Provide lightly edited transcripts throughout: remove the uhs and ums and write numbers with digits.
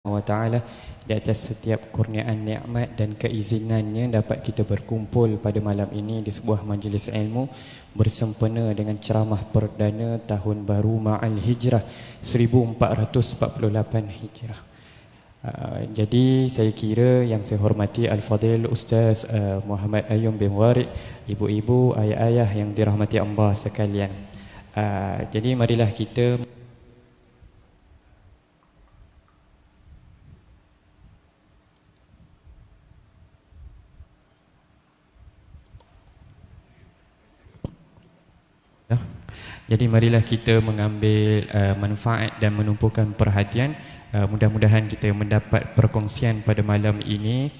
SWT di atas setiap kurniaan nikmat dan keizinannya dapat kita berkumpul pada malam ini di sebuah majlis ilmu bersempena dengan ceramah perdana tahun baru Ma'al Hijrah 1448 Hijrah. Jadi saya kira yang saya hormati Al-Fadil Ustaz Muhammad Ayum bin Warid, ibu-ibu, ayah-ayah yang dirahmati Allah sekalian. Jadi marilah kita mengambil manfaat dan menumpukan perhatian. Mudah-mudahan kita mendapat perkongsian pada malam ini.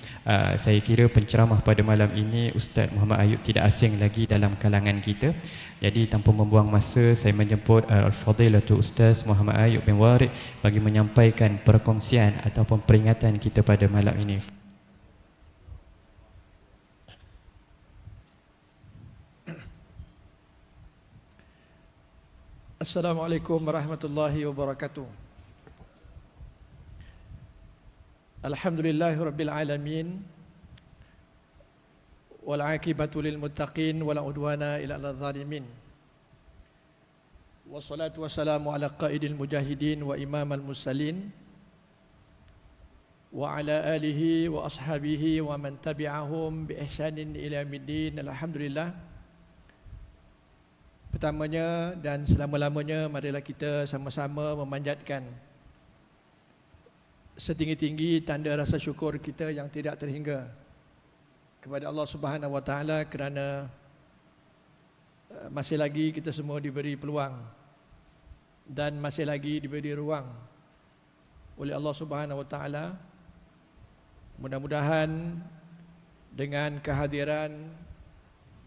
Saya kira penceramah pada malam ini Ustaz Muhammad Ayub tidak asing lagi dalam kalangan kita. Jadi tanpa membuang masa, saya menjemput Al-Fadilatul Ustaz Muhammad Ayub bin Warid bagi menyampaikan perkongsian ataupun peringatan kita pada malam ini. Assalamualaikum warahmatullahi wabarakatuh. Alhamdulillahirabbil alamin. Wal 'aqibatu lil muttaqin wala udwana illa 'alal zalimin. Wassalatu wassalamu ala qaidil mujahidin wa imamal mursalin wa ala alihi wa ashabihi wa man tabi'ahum bi ihsanin ila yaumiddin. Alhamdulillah. Pertamanya dan selama-lamanya, marilah kita sama-sama memanjatkan setinggi-tinggi tanda rasa syukur kita yang tidak terhingga kepada Allah Subhanahu Wa Taala kerana masih lagi kita semua diberi peluang dan masih lagi diberi ruang oleh Allah Subhanahu Wa Taala. Mudah-mudahan dengan kehadiran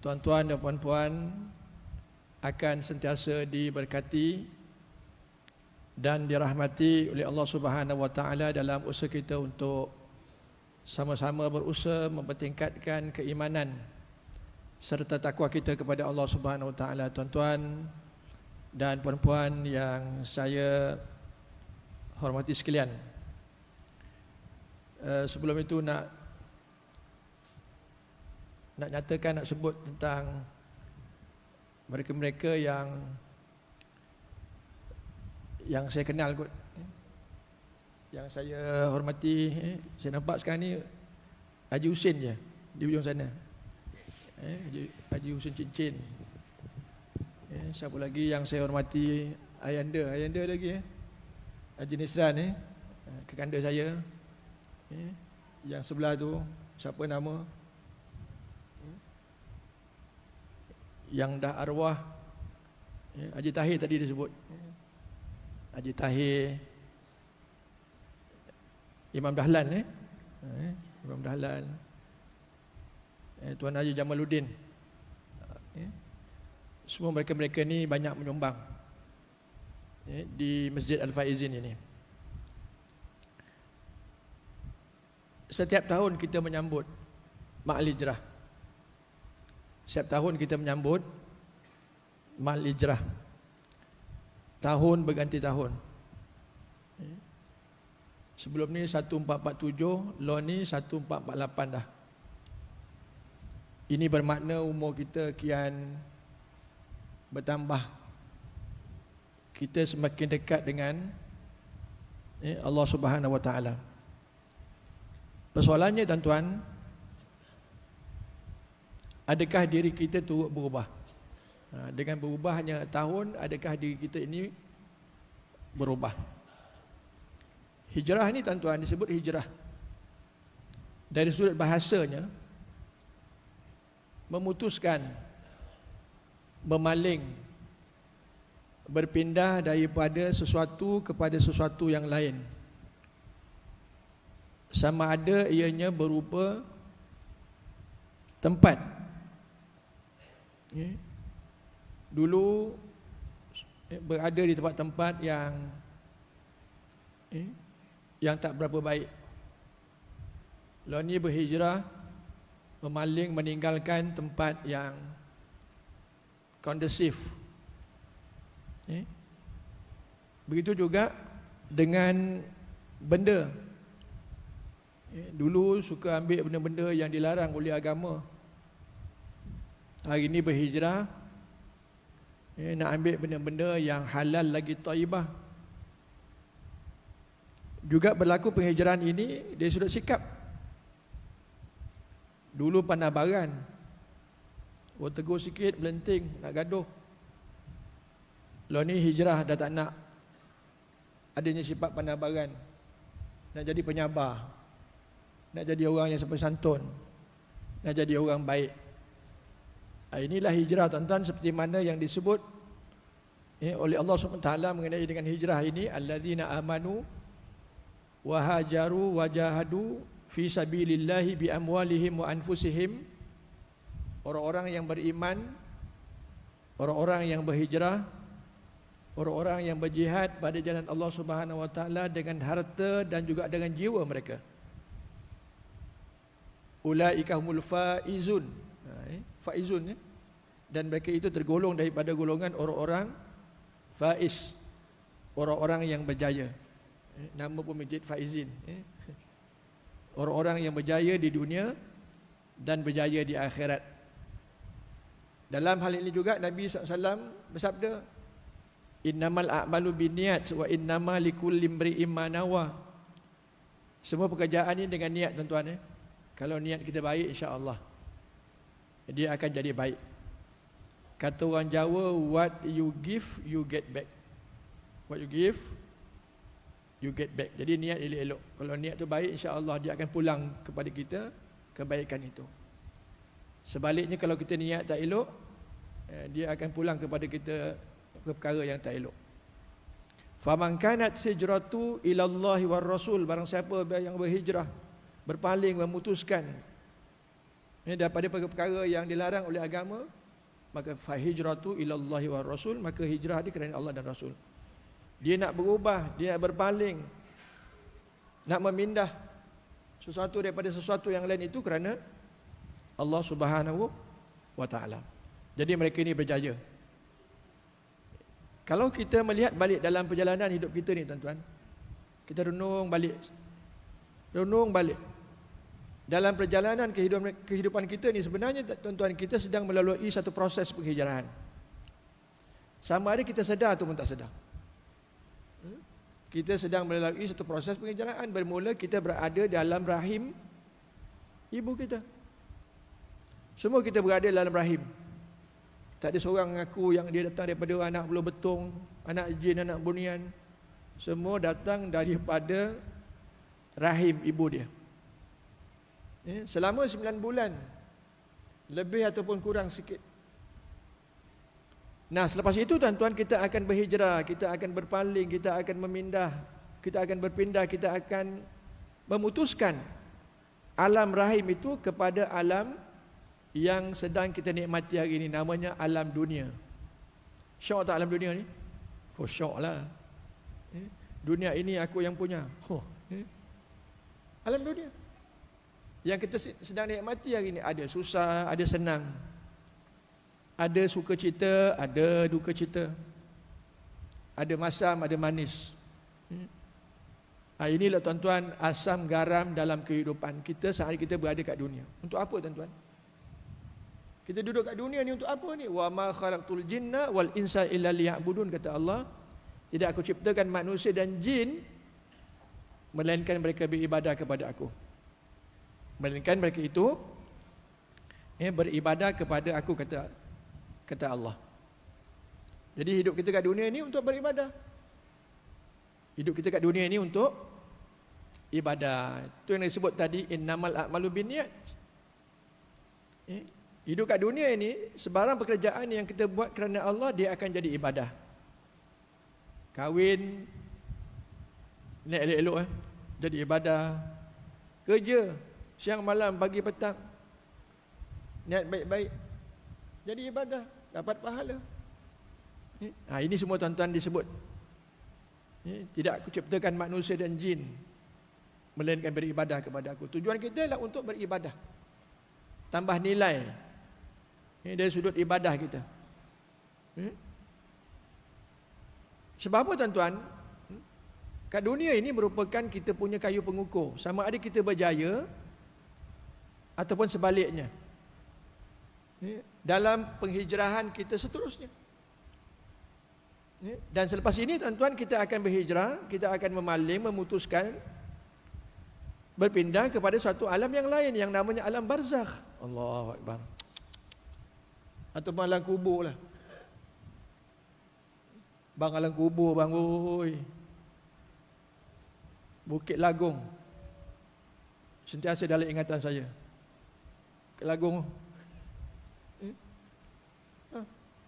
tuan-tuan dan puan-puan akan sentiasa diberkati dan dirahmati oleh Allah Subhanahu Wa Taala dalam usaha kita untuk sama-sama berusaha mempertingkatkan keimanan serta takwa kita kepada Allah Subhanahu Wa Taala. Tuan-tuan dan puan-puan yang saya hormati sekalian, sebelum itu nak nyatakan, nak sebut tentang mereka-mereka yang saya kenal kot, yang saya hormati. Saya nampak sekarang ni Haji Husin je di ujung sana, Haji Husin Cincin. Siapa lagi yang saya hormati? Ayanda lagi, Haji Nisran, kekanda saya. Yang sebelah tu siapa nama? Yang dah arwah, Haji Tahir tadi disebut, Haji Tahir, Imam Dahlan, Imam Dahlan, Tuan Haji Jamaluddin. Semua mereka-mereka ni banyak menyumbang di Masjid Al-Faizin ini. Setiap tahun kita menyambut Ma'al Hijrah. Setiap tahun kita menyambut Ma'al Hijrah. Tahun berganti tahun. Sebelum ni 1447, law ni 1448 dah. Ini bermakna umur kita kian bertambah. Kita semakin dekat dengan Allah Subhanahu Wa Taala. Persoalannya tuan-tuan, adakah diri kita turut berubah? Dengan berubahnya tahun, adakah diri kita ini berubah? Hijrah ni tuan-tuan disebut hijrah. Dari sudut bahasanya, memutuskan, memaling, berpindah daripada sesuatu kepada sesuatu yang lain. Sama ada ianya berupa tempat. Dulu berada di tempat-tempat yang tak berapa baik. Lalu ni berhijrah, memaling, meninggalkan tempat yang kondusif. Begitu juga dengan benda Dulu suka ambil benda-benda yang dilarang oleh agama. Hari ini berhijrah, nak ambil benda-benda yang halal lagi thayyibah. Juga berlaku penghijrahan ini dari sudut sikap. Dulu pandai baran, tegur sikit, melenting, nak gaduh. Lo ni hijrah dah tak nak adanya sifat pandai baran, nak jadi penyabar, nak jadi orang yang sopan santun, nak jadi orang baik. Inilah hijrah tuan-tuan, seperti mana yang disebut oleh Allah SWT mengenai dengan hijrah ini, alladzina amanu wa hajaru wa jahadu fi sabilillahi bi amwalihim wa anfusihim. Orang-orang yang beriman, orang-orang yang berhijrah, orang-orang yang berjihad pada jalan Allah Subhanahu wa taala dengan harta dan juga dengan jiwa mereka. Ulaika humul faizun. Faizun, dan mereka itu tergolong daripada golongan orang-orang faiz, orang-orang yang berjaya. Nama pun masjid Faizin. Orang-orang yang berjaya di dunia dan berjaya di akhirat. Dalam hal ini juga Nabi SAW bersabda, innamal a'malu binniyat wa innama likulli imri'in ma nawa. Semua pekerjaan ini dengan niat tuan-tuan. Kalau niat kita baik, insya-Allah dia akan jadi baik. Kata orang Jawa, what you give, you get back. What you give, you get back. Jadi niat elok-elok. Kalau niat tu baik, insya-Allah dia akan pulang kepada kita kebaikan itu. Sebaliknya kalau kita niat tak elok, dia akan pulang kepada kita perkara yang tak elok. Faman kanat hijratu ila Allah war Rasul, barang siapa yang berhijrah, berpaling, memutuskan daripada perkara yang dilarang oleh agama, maka fa hijratu ila Allah war Rasul, maka hijrah dia kerana Allah dan Rasul. Dia nak berubah, dia nak berpaling, nak memindah sesuatu daripada sesuatu yang lain itu kerana Allah Subhanahu wa taala. Jadi mereka ini berjaya. Kalau kita melihat balik dalam perjalanan hidup kita ni tuan-tuan, kita renung balik. Dalam perjalanan kehidupan kita ni sebenarnya tuan-tuan, kita sedang melalui satu proses penghijrahan. Sama ada kita sedar ataupun tak sedar. Kita sedang melalui satu proses penghijrahan. Bermula kita berada dalam rahim ibu kita. Semua kita berada dalam rahim. Tak ada seorang mengaku yang dia datang daripada anak belut betung, anak jin, anak bunian. Semua datang daripada rahim ibu dia. Selama 9 bulan, lebih ataupun kurang sikit. Nah, selepas itu tuan-tuan, kita akan berhijrah, kita akan berpaling, kita akan memindah, kita akan berpindah, kita akan memutuskan alam rahim itu kepada alam yang sedang kita nikmati hari ini, namanya alam dunia. Syok tak alam dunia ni? Oh, syok lah. Dunia ini aku yang punya. Alam dunia yang kita sedang nikmati hari ini, ada susah, ada senang, ada suka cita, ada duka cita, ada masam, ada manis. Inilah tuan-tuan asam garam dalam kehidupan kita saat kita berada kat dunia. Untuk apa tuan-tuan? Kita duduk kat dunia ni untuk apa ni? Wa ma khalaqtul jinna wal insa illa liya'budun, kata Allah. Tidak aku ciptakan manusia dan jin melainkan mereka beribadah kepada aku. Melainkan mereka itu beribadah kepada aku, kata Allah. Jadi hidup kita kat dunia ini untuk beribadah. Hidup kita kat dunia ini untuk ibadah. Itu yang disebut tadi, innamal a'malu binniyat. Hidup kat dunia ini, sebarang pekerjaan yang kita buat kerana Allah, dia akan jadi ibadah. Kahwin, niat elok-elok jadi ibadah. Kerja siang malam pagi petang, niat baik-baik, jadi ibadah, dapat pahala. Ini semua tuan-tuan disebut, tidak aku ciptakan manusia dan jin melainkan beribadah kepada aku. Tujuan kita adalah untuk beribadah, tambah nilai dari sudut ibadah kita. Sebab apa tuan-tuan? Kat dunia ini merupakan kita punya kayu pengukur. Sama ada kita berjaya ataupun sebaliknya. Dalam penghijrahan kita seterusnya. Dan selepas ini tuan-tuan kita akan berhijrah, kita akan memaling, memutuskan berpindah kepada suatu alam yang lain yang namanya alam barzakh. Allahu Akbar. Atau alam kubur lah. Bang, alam kubur bang, oi. Bukit Lagung sentiasa dalam ingatan saya. Bukit Lagung.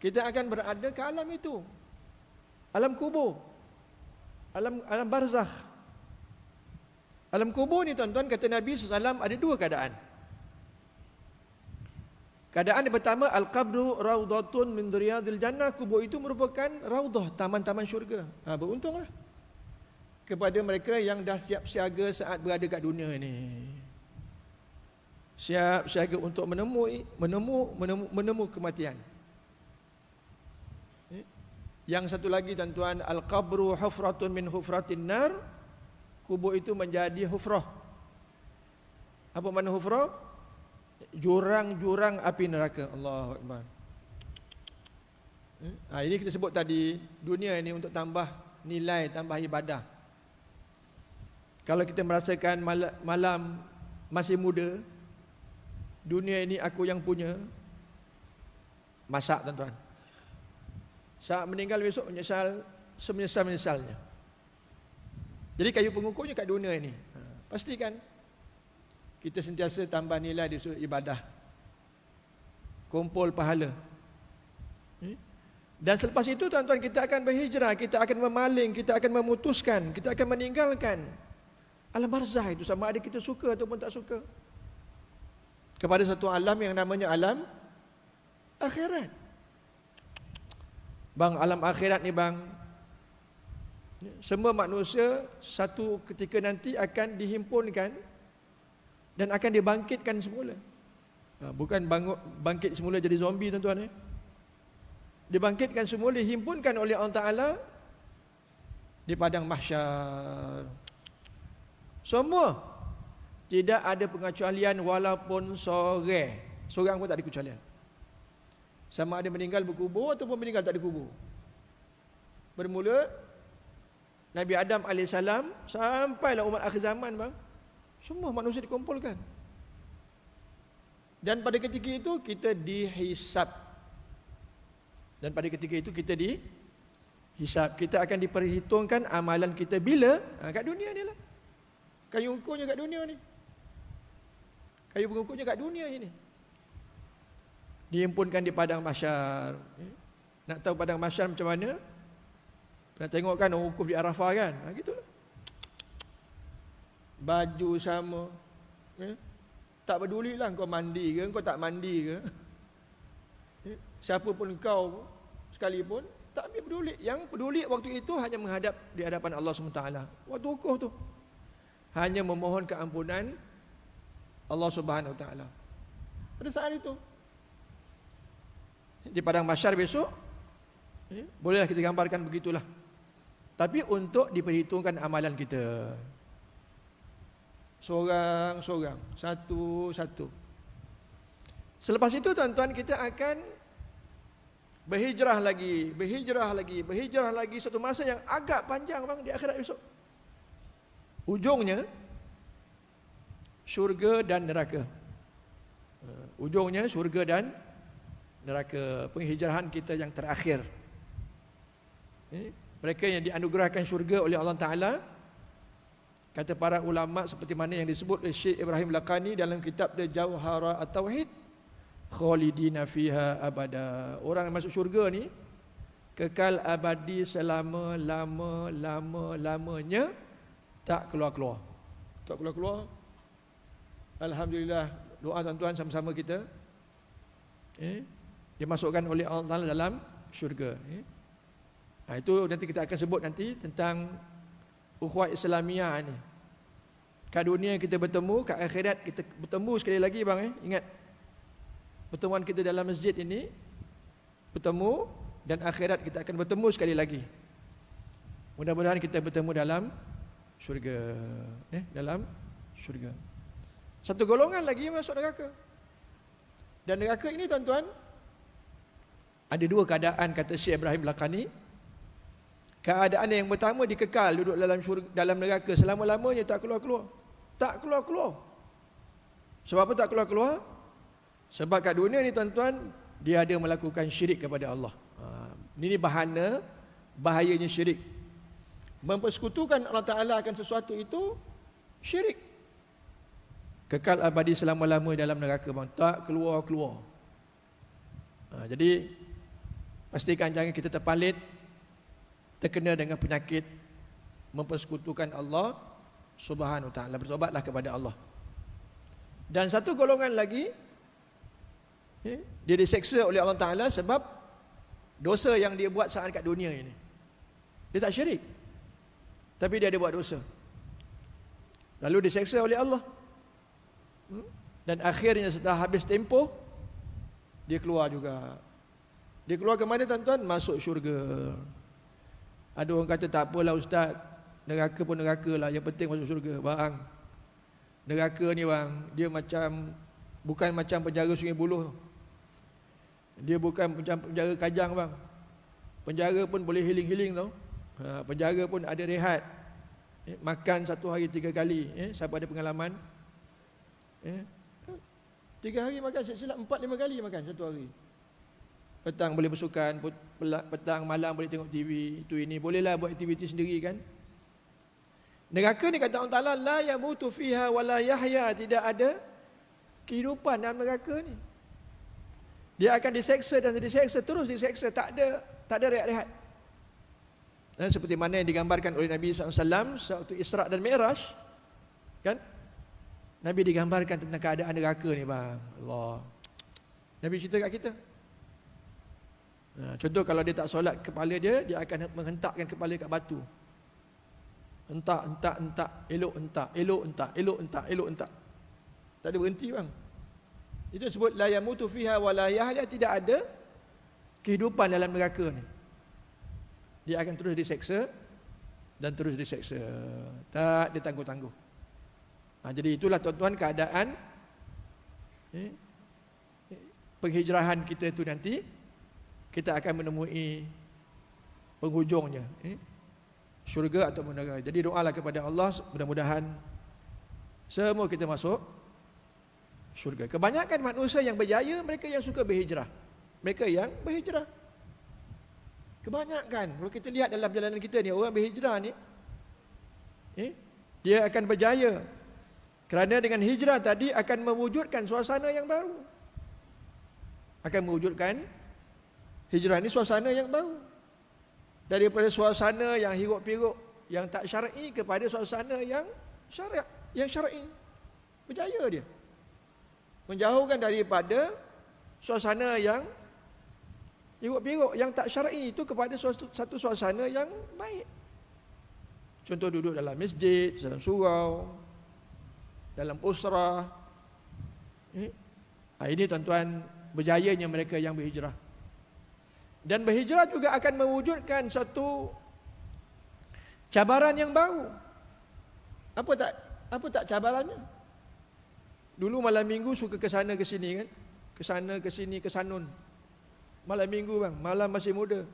Kita akan berada ke alam itu. Alam kubur. Alam barzakh. Alam kubur ni tuan-tuan, kata Nabi SAW ada dua keadaan. Keadaan yang pertama, al-qabru raudhatun min riyadil jannah. Kubur itu merupakan raudhah, taman-taman syurga. Beruntunglah kepada mereka yang dah siap siaga saat berada kat dunia ini. Siap siaga untuk menemu kematian. Yang satu lagi tuan-tuan, al-qabru hufratun min hufratin nar. Kubur itu menjadi hufrah. Apa makna hufrah? Jurang-jurang api neraka. Allahu Akbar. Ini kita sebut tadi, dunia ini untuk tambah nilai, tambah ibadah. Kalau kita merasakan malam masih muda, dunia ini aku yang punya, masak tuan-tuan. Saat meninggal besok menyesal, semenyesal-menyesalnya. Jadi kayu pengukurnya kat dunia ini. Pastikan kita sentiasa tambah nilai di sudut ibadah, kumpul pahala. Dan selepas itu tuan-tuan, kita akan berhijrah, kita akan memaling, kita akan memutuskan, kita akan meninggalkan alam barzah itu, sama ada kita suka ataupun tak suka, kepada satu alam yang namanya alam akhirat. Bang, alam akhirat ni bang, semua manusia satu ketika nanti akan dihimpunkan dan akan dibangkitkan semula. Bukan bangkit semula jadi zombie tuan-tuan. Dibangkitkan semula, dihimpunkan oleh Allah Ta'ala di padang mahsyar. Semua, tidak ada pengecualian walaupun seorang pun tak ada kecualian. Sama ada meninggal berkubur ataupun meninggal tak dikubur. Bermula Nabi Adam AS sampailah umat akhir zaman bang, semua manusia dikumpulkan. Dan pada ketika itu kita dihisap. Dan pada ketika itu kita dihisap. Kita akan diperhitungkan amalan kita bila? Kat dunia ni lah. Kayu ukurnya kat dunia ni. Kayu pengukurnya kat dunia ini. Dihimpunkan di padang mahsyar. Nak tahu padang mahsyar macam mana? Pernah tengok kan orang wukuf di Arafah kan? Gitulah. Baju sama. Tak pedulilah kau mandi ke, kau tak mandi ke. Siapa pun kau sekalipun, tak peduli. Yang peduli waktu itu hanya menghadap di hadapan Allah SWT. Waktu wukuf tu hanya memohon keampunan Allah Subhanahu Wa Taala. Pada saat itu di padang mahsyar besok, bolehlah kita gambarkan begitulah. Tapi untuk diperhitungkan amalan kita, seorang-seorang, satu-satu. Selepas itu tuan-tuan, kita akan berhijrah lagi satu masa yang agak panjang bang di akhirat besok. Ujungnya syurga dan neraka. Ujungnya syurga dan neraka. Penghijrahan kita yang terakhir. Mereka yang dianugerahkan syurga oleh Allah Ta'ala, kata para ulama seperti mana yang disebut oleh Syekh Ibrahim Laqani dalam kitab dia Jauhara At-Tauhid, khalidina fiha abada. Orang yang masuk syurga ni kekal abadi selama lamanya, tak keluar-keluar. Tak keluar-keluar. Alhamdulillah, doa tuan-tuan sama-sama kita. Dimasukkan oleh Allah Ta'ala dalam syurga. Itu nanti kita akan sebut nanti tentang ukhuwah Islamiyah ni. Kat dunia kita bertemu, kat akhirat kita bertemu sekali lagi bang. Ingat, pertemuan kita dalam masjid ini bertemu, dan akhirat kita akan bertemu sekali lagi. Mudah-mudahan kita bertemu dalam syurga. Dalam syurga. Satu golongan lagi masuk neraka. Dan neraka ini tuan-tuan, ada dua keadaan, kata Syekh Ibrahim Lakhani. Keadaan yang pertama, dikekal duduk dalam syurga, dalam neraka selama-lamanya, tak keluar-keluar. Tak keluar-keluar. Sebab apa tak keluar-keluar? Sebab kat dunia ni tuan-tuan, dia ada melakukan syirik kepada Allah. Ini bahayanya syirik. Mempersekutukan Allah Ta'ala akan sesuatu itu syirik. Kekal abadi selama-lama dalam neraka bang, tak keluar-keluar. Jadi pastikan jangan kita terpalit, terkena dengan penyakit mempersekutukan Allah Subhanahu Wa Ta'ala. Bertobatlah kepada Allah. Dan satu golongan lagi, dia diseksa oleh Allah Ta'ala sebab dosa yang dia buat saat kat dunia ini. Dia tak syirik, tapi dia ada buat dosa, lalu diseksa oleh Allah. Dan akhirnya setelah habis tempoh, dia keluar juga. Dia keluar ke mana tuan-tuan? Masuk syurga. Ada orang kata, tak apalah ustaz, neraka pun neraka lah, yang penting masuk syurga. Bang, neraka ni bang, dia macam, bukan macam penjara Sungai Buloh. Dia bukan macam penjara Kajang bang. Penjara pun boleh healing-healing tau. Penjara pun ada rehat. Makan 1 hari 3 kali. Siapa ada pengalaman? 3 hari makan, silap 4-5 kali makan 1 hari. Petang boleh bersukan, petang malam boleh tengok TV, itu ini, bolehlah buat aktiviti sendiri kan. Neraka ni kata Allah Ta'ala, la yamutu fiha wa la yahya, tidak ada kehidupan dalam neraka ni. Dia akan diseksa dan diseksa, terus diseksa, tak ada rehat-rehat. Dan seperti mana yang digambarkan oleh Nabi SAW waktu Isra' dan Mi'raj, kan? Nabi digambarkan tentang keadaan neraka ni bang. Allah. Nabi cerita kat kita. Contoh kalau dia tak solat, kepala dia akan menghentakkan kepala kat batu. Hentak, elok hentak. Tak ada berhenti bang. Itu disebut la yamutu fiha wa la yahya, tidak ada kehidupan dalam neraka ni. Dia akan terus diseksa dan terus diseksa. Tak ditangguh-tangguh. Jadi itulah tuan-tuan keadaan penghijrahan kita itu nanti. Kita akan menemui penghujungnya, syurga atau neraka. Jadi doalah kepada Allah, mudah-mudahan semua kita masuk syurga. Kebanyakan manusia yang berjaya, mereka yang suka berhijrah. Mereka yang berhijrah. Kebanyakan, kalau kita lihat dalam perjalanan kita ni, orang berhijrah ni, dia akan berjaya. Kerana dengan hijrah tadi akan mewujudkan suasana yang baru. Akan mewujudkan hijrah ni suasana yang baru. Daripada suasana yang hiruk-piruk, yang tak syar'i, kepada suasana yang syar'i. Berjaya dia. Menjauhkan daripada suasana yang hiruk-piruk, yang tak syar'i itu, kepada satu suasana yang baik. Contoh duduk dalam masjid, dalam surau, dalam usrah. Ini tuan-tuan, berjayanya mereka yang berhijrah. Dan berhijrah juga akan mewujudkan satu cabaran yang baru. Apa tak cabarannya? Dulu malam minggu suka ke sana ke sini kan? Ke sana ke sini, ke Sanun. Malam minggu bang, malam masih muda.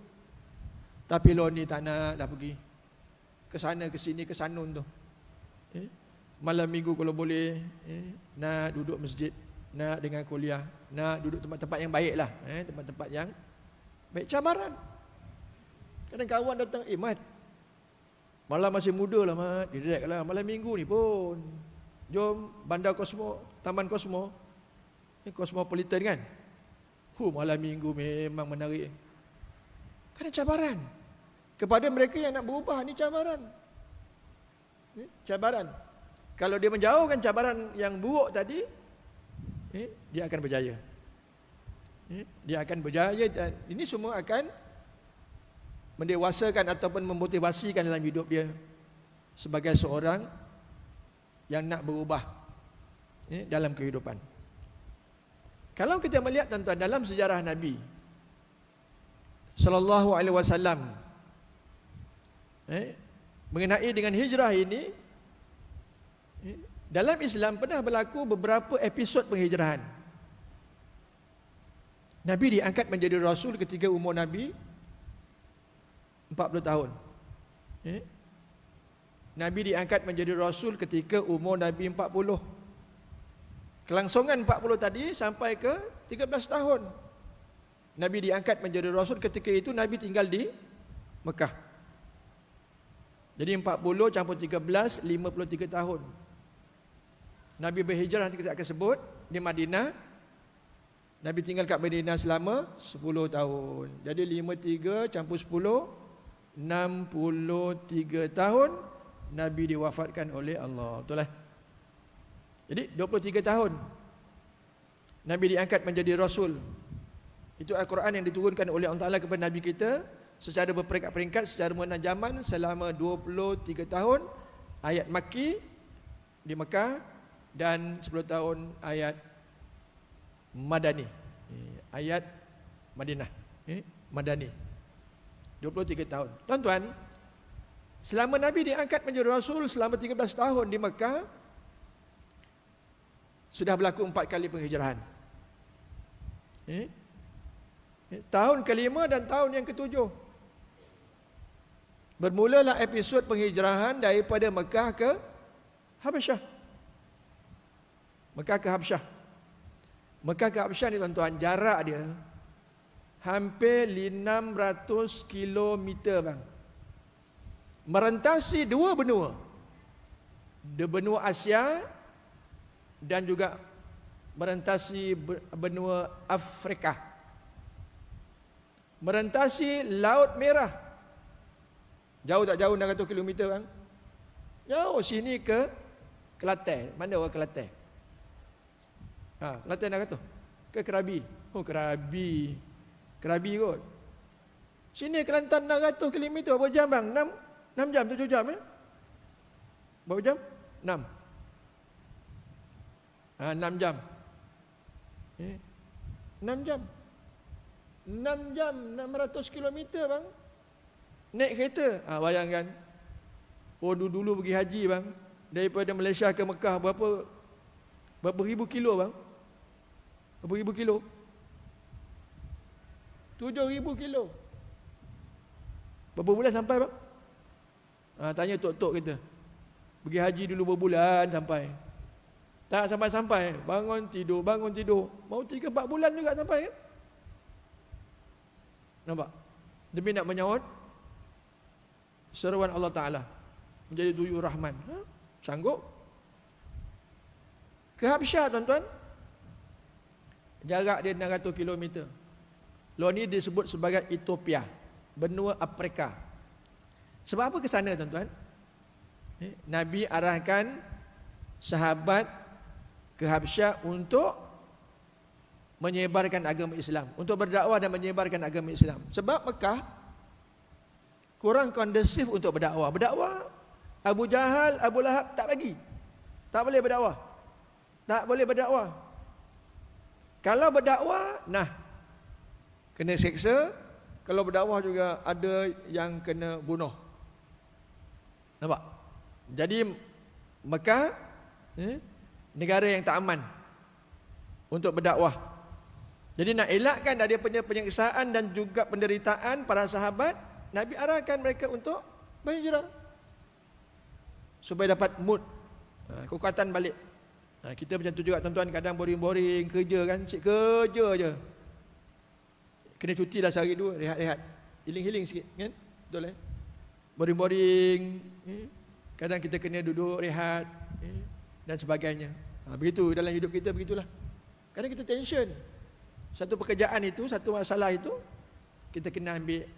Tapi lo ni tak nak dah pergi. Ke sana ke sini, ke Sanun tu. Malam minggu kalau boleh, nak duduk masjid, nak dengar kuliah, nak duduk tempat-tempat yang baik lah, tempat-tempat yang baik. Cabaran. Kadang kawan datang, Mat, malam masih muda lah Mat, direct lah, malam minggu ni pun jom Bandar Kosmo, Taman Kosmo, Cosmopolitan kan. Malam minggu memang menarik. Kadang cabaran. Kepada mereka yang nak berubah, ni cabaran. Cabaran. Kalau dia menjauhkan cabaran yang buruk tadi, dia akan berjaya. Dia akan berjaya, dan ini semua akan mendewasakan ataupun memotivasikan dalam hidup dia sebagai seorang yang nak berubah dalam kehidupan. Kalau kita melihat tuan-tuan dalam sejarah Nabi sallallahu alaihi wasallam mengenai dengan hijrah ini, Dalam Islam pernah berlaku beberapa episod penghijrahan. Nabi diangkat menjadi Rasul ketika umur Nabi 40 tahun. Nabi diangkat menjadi Rasul ketika umur Nabi 40. Kelangsungan 40 tadi sampai ke 13 tahun. Nabi diangkat menjadi Rasul ketika itu Nabi tinggal di Mekah. Jadi 40 campur 13, 53 tahun. Nabi berhijrah nanti kita akan sebut di Madinah. Nabi tinggal kat Madinah selama 10 tahun. Jadi 53 campur 10, 63 tahun Nabi diwafatkan oleh Allah. Betul lah. Jadi 23 tahun Nabi diangkat menjadi Rasul. Itu Al-Quran yang diturunkan oleh Allah Ta'ala kepada Nabi kita secara berperingkat-peringkat, secara menajaman selama 23 tahun. Ayat Makki di Mekah dan 10 tahun ayat Madani, ayat Madinah, Madani, 23 tahun. Tuan-tuan, selama Nabi diangkat menjadi Rasul selama 13 tahun di Mekah, sudah berlaku 4 kali penghijrahan. Tahun kelima dan tahun yang ketujuh. Bermulalah episod penghijrahan daripada Mekah ke Habasyah. Mekah ke Habasyah. Mekah ke Habasyah ni tuan-tuan, jarak dia hampir 600 kilometer bang. Merentasi dua benua. Benua Asia dan juga merentasi benua Afrika. Merentasi Laut Merah. Jauh tak jauh 600 km bang? Jauh, sini ke Kelantan. Mana orang Kelantan? Kelantan 600. Ke Krabi. Oh Krabi. Krabi kot. Sini Kelantan 600 km. Berapa jam bang? 6 jam, 7 jam Berapa jam? 6. 6 jam. 6 jam. 6 jam 600 km bang. Naik kereta. Bayangkan. Oh dulu pergi haji bang, daripada Malaysia ke Mekah berapa ribu kilo bang? Berapa ribu kilo? 7,000 kilo. Berapa bulan sampai bang? Tanya tok-tok kita. Pergi haji dulu berbulan sampai. Tak sampai-sampai. Bangun tidur. Mau 3-4 bulan juga sampai kan? Nampak? Demi nak menyahut seruan Allah Ta'ala menjadi tuyul Rahman. Sanggup? Ke Habasyah tuan-tuan, jarak dia 600 km. Lalu ni disebut sebagai Ethiopia, benua Afrika. Sebab apa ke sana tuan-tuan? Nabi arahkan sahabat ke Habasyah untuk menyebarkan agama Islam, untuk berdakwah dan menyebarkan agama Islam. Sebab Mekah kurang kondusif untuk berdakwah. Abu Jahal, Abu Lahab tak bagi. Tak boleh berdakwah. Tak boleh berdakwah. Kalau berdakwah, kena seksa. Kalau berdakwah juga ada yang kena bunuh. Nampak? Jadi Mekah negara yang tak aman untuk berdakwah. Jadi nak elakkan daripada penyiksaan dan juga penderitaan para sahabat, Nabi arahkan mereka untuk berhijrah supaya dapat mood, kekuatan balik. Kita macam tu juga tuan-tuan, kadang boring-boring kerja kan, cik kerja je. Kena cuti lah sehari dua, rehat-rehat, healing-healing sikit kan, betul boring-boring, kadang kita kena duduk rehat dan sebagainya. Begitu dalam hidup kita, begitulah. Kadang kita tension satu pekerjaan itu, satu masalah itu, kita kena ambil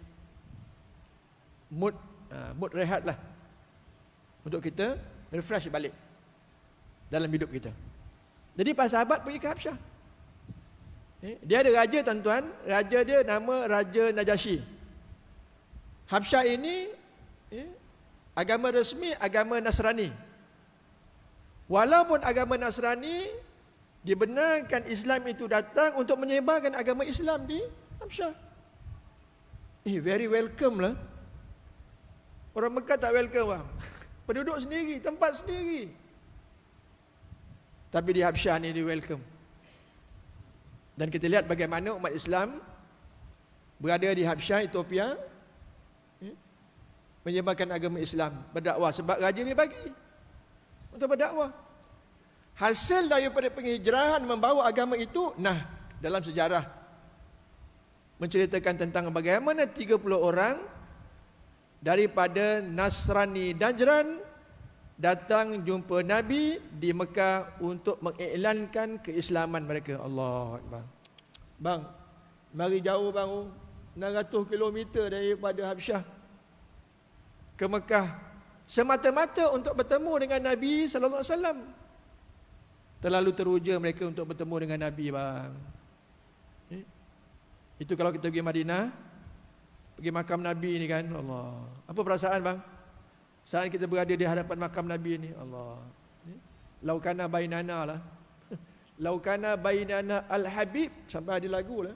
mood rehat lah, untuk kita refresh balik dalam hidup kita. Jadi para sahabat pergi ke Habasyah. Dia ada raja tuan-tuan, raja dia nama Raja Najasyi. Habasyah ini agama resmi, agama Nasrani. Walaupun agama Nasrani, dibenarkan Islam itu datang untuk menyebarkan agama Islam di Habasyah. Very welcome lah. Orang Mekah tak welcome bang. Penduduk sendiri, tempat sendiri. Tapi di Habsyah ni di welcome. Dan kita lihat bagaimana umat Islam berada di Habsyah, Ethiopia, menyebarkan agama Islam, berdakwah sebab raja ni bagi untuk berdakwah. Hasil daripada penghijrahan membawa agama itu, dalam sejarah menceritakan tentang bagaimana 30 orang daripada Nasrani Najran datang jumpa Nabi di Mekah untuk mengiklankan keislaman mereka. Allahu Akbar. Bang, mari jauh bang, 600 km daripada Habsyah ke Mekah semata-mata untuk bertemu dengan Nabi sallallahu alaihi wasallam. Terlalu teruja mereka untuk bertemu dengan Nabi, bang. Itu kalau kita pergi Madinah, pergi makam Nabi ni kan, Allah. Apa perasaan bang? Saat kita berada di hadapan makam Nabi ni, Allah. Laukana bainana lah. Laukana bainana al-habib, sampai ada lagu lah.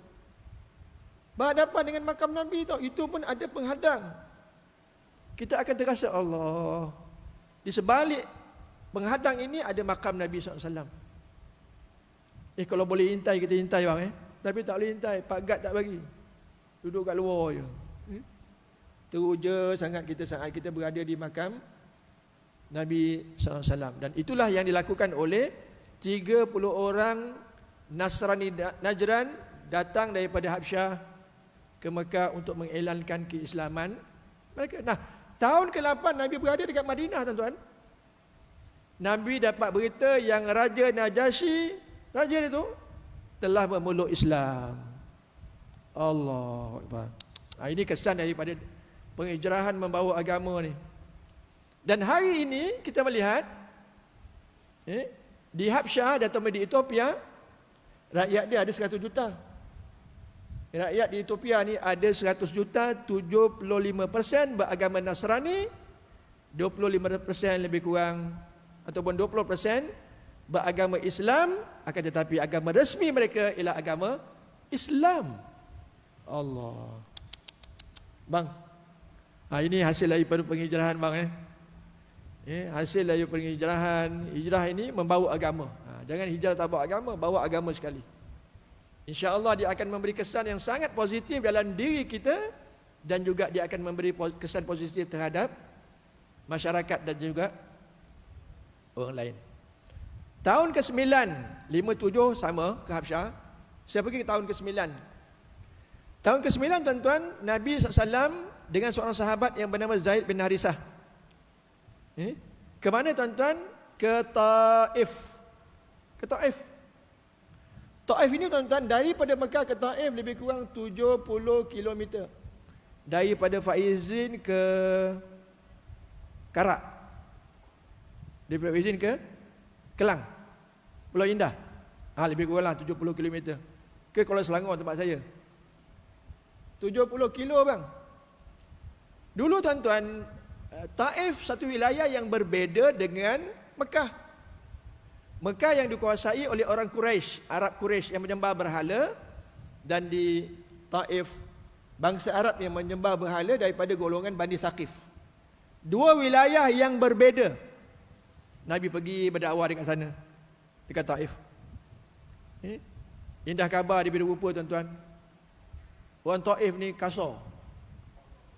Berhadapan dengan makam Nabi tau, itu pun ada penghadang. Kita akan terasa Allah. Di sebalik penghadang ini ada makam Nabi SAW. Kalau boleh intai, kita intai bang. Tapi tak boleh intai, Pak Gad tak bagi. Duduk kat luar je. Teruja sangat kita saat kita berada di makam Nabi SAW. Dan itulah yang dilakukan oleh 30 orang Nasrani Najran datang daripada Habsyah ke Mekah untuk mengiklankan keislaman mereka. Tahun ke-8 Nabi berada dekat Madinah, tuan-tuan. Nabi dapat berita yang Raja Najasyi, raja itu telah memeluk Islam. Allahu Akbar. Ini kesan daripada penghijrahan membawa agama ni. Dan hari ini kita melihat di Habsyah atau di Ethiopia, rakyat dia ada 100 juta. Rakyat di Ethiopia ni ada 100 juta, 75% beragama Nasrani, 25% lebih kurang ataupun 20% beragama Islam, akan tetapi agama resmi mereka ialah agama Islam. Allah. Bang, ini hasil daripada penghijrahan bang. Hasil daripada penghijrahan. Hijrah ini membawa agama. Jangan hijrah tak bawa agama, bawa agama sekali. InsyaAllah dia akan memberi kesan yang sangat positif dalam diri kita, dan juga dia akan memberi kesan positif terhadap masyarakat dan juga orang lain. Tahun ke-9, 57 sama ke Habsyah. Saya pergi ke tahun ke-9. Tahun ke-9, tuan-tuan, Nabi SAW dengan seorang sahabat yang bernama Zaid bin Harisah. Ke mana, tuan-tuan? Ke Taif. Ke Taif. Taif ini, tuan-tuan, daripada Mekah ke Taif lebih kurang 70 km. Daripada Faizin ke Karak. Daripada Faizin ke Kelang, Pulau Indah. Lebih kurang 70 km. Ke Kuala Selangor tempat saya. 70 kilo bang. Dulu, tuan-tuan, Taif satu wilayah yang berbeza dengan Mekah. Mekah yang dikuasai oleh orang Quraisy, Arab Quraisy yang menyembah berhala, dan di Taif bangsa Arab yang menyembah berhala daripada golongan Bani Thaqif. Dua wilayah yang berbeza. Nabi pergi berdakwah dekat sana, dekat Taif. Indah khabar diberi rupa, tuan-tuan. Orang Taif ni kasar.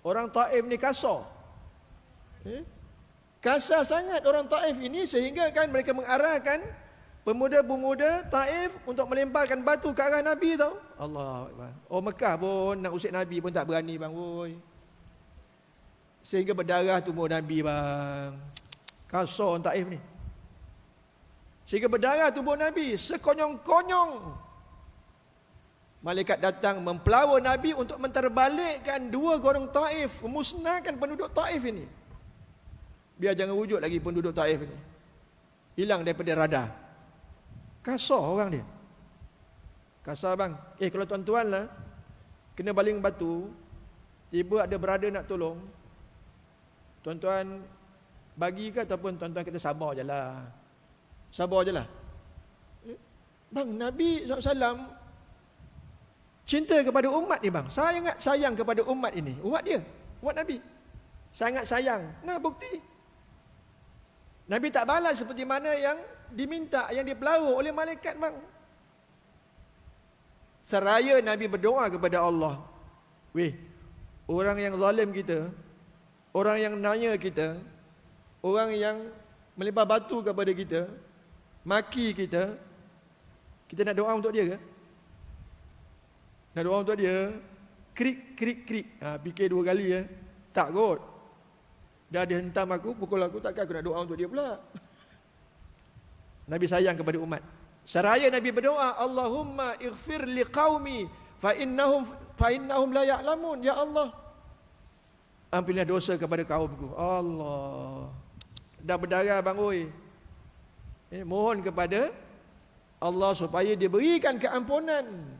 Orang Taif ni kasar. Kasar sangat orang Taif ini, sehingga kan mereka mengarahkan pemuda-pemuda Taif untuk melemparkan batu ke arah Nabi tau. Allah Akbar. Oh, Mekah pun nak usik Nabi pun tak berani bang, woi. Sehingga berdarah tubuh Nabi bang. Kasar orang Taif ni. Sehingga berdarah tubuh Nabi sekonyong-konyong. Malaikat datang mempelawa Nabi untuk menterbalikkan dua golongan Taif, memusnahkan penduduk Taif ini. Biar jangan wujud lagi penduduk Taif ini. Hilang daripada radar. Kasar orang dia. Kasar bang. Kalau tuan-tuan lah kena baling batu, tiba ada berada nak tolong, tuan-tuan bagi ke ataupun tuan-tuan kata sabar je lah. Sabar je lah. Bang, Nabi SAW cinta kepada umat ni bang. Sangat sayang kepada umat ini. Umat dia, umat Nabi. Sangat sayang. Nah, bukti. Nabi tak balas seperti mana yang diminta yang dipelaru oleh malaikat bang. Seraya Nabi berdoa kepada Allah. Weh, orang yang zalim kita, orang yang nanya kita, orang yang melempar batu kepada kita, maki kita nak doa untuk dia ke? Nak doa untuk dia, krik. Fikir 2 kali ya. Tak kot. Dah dia hentam aku, pukul aku, takkan aku nak doa untuk dia pula. Nabi sayang kepada umat. Seraya Nabi berdoa, Allahumma ighfir liqaumi fa innahum la ya'lamun. Ya Allah, ampunilah dosa kepada kaumku. Allah. Dah berdarah bang oi. Mohon kepada Allah supaya dia berikan keampunan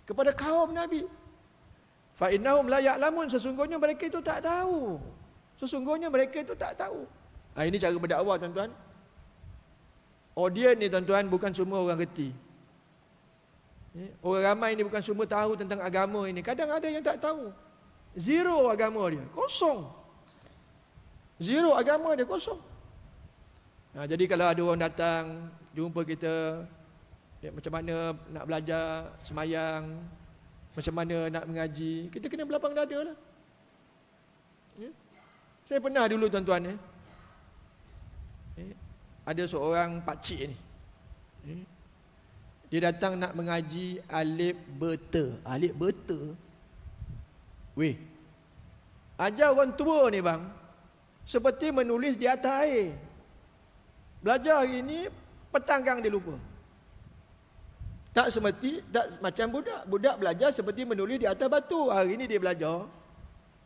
kepada kaum Nabi. Fa innahum la ya'lamun, sesungguhnya mereka itu tak tahu. Ini cara berdakwah tuan-tuan. Audiens ni tuan-tuan bukan semua orang reti. Orang ramai ni bukan semua tahu tentang agama ini. Kadang ada yang tak tahu. Zero agama dia, kosong. Jadi kalau ada orang datang jumpa kita, macam mana nak belajar semayang, macam mana nak mengaji, kita kena berlapang dada lah. Saya pernah dulu tuan-tuan ada seorang pakcik ni, dia datang nak mengaji alif beta. Weh, ajar orang tua ni bang, seperti menulis di atas air. Belajar hari ni, petang kang dia lupa. Tak macam budak belajar seperti menulis di atas batu. Hari ni dia belajar,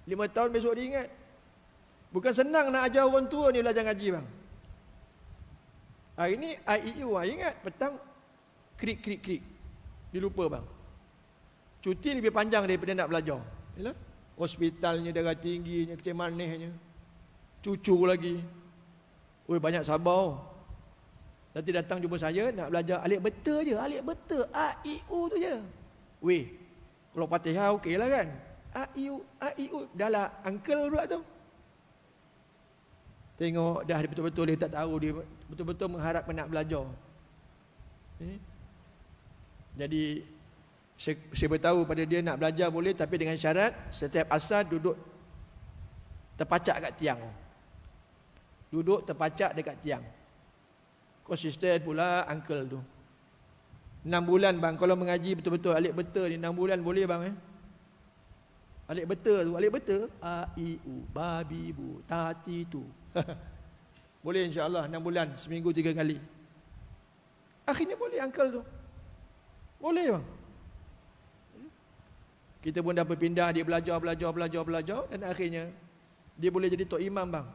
5 tahun besok dia ingat. Bukan senang nak ajar orang tua ni belajar ngaji bang. Hari ni IEU ingat, petang krik. Dia lupa bang. Cuti lebih panjang daripada nak belajar. Yalah. Hospitalnya, darah tingginya, kecil manisnya, cucu lagi. Banyak sabar. Nanti datang jumpa saya nak belajar alif beta je, AIU tu je. Kalau Fatihah okey lah kan. AIU dah lah uncle pula tu. Tengok dah betul-betul dia tak tahu, dia betul-betul mengharap nak belajar. Jadi saya beritahu pada dia nak belajar boleh, tapi dengan syarat setiap asar duduk terpacak kat tiang. Konsisten pula uncle tu. 6 bulan bang, kalau mengaji betul-betul alif beta ni 6 bulan boleh bang. Alif beta, A I U babi bu tati tu. Boleh insya-Allah 6 bulan, seminggu 3 kali. Akhirnya boleh uncle tu. Boleh bang. Kita pun dah berpindah, dia belajar dan akhirnya dia boleh jadi tok imam bang.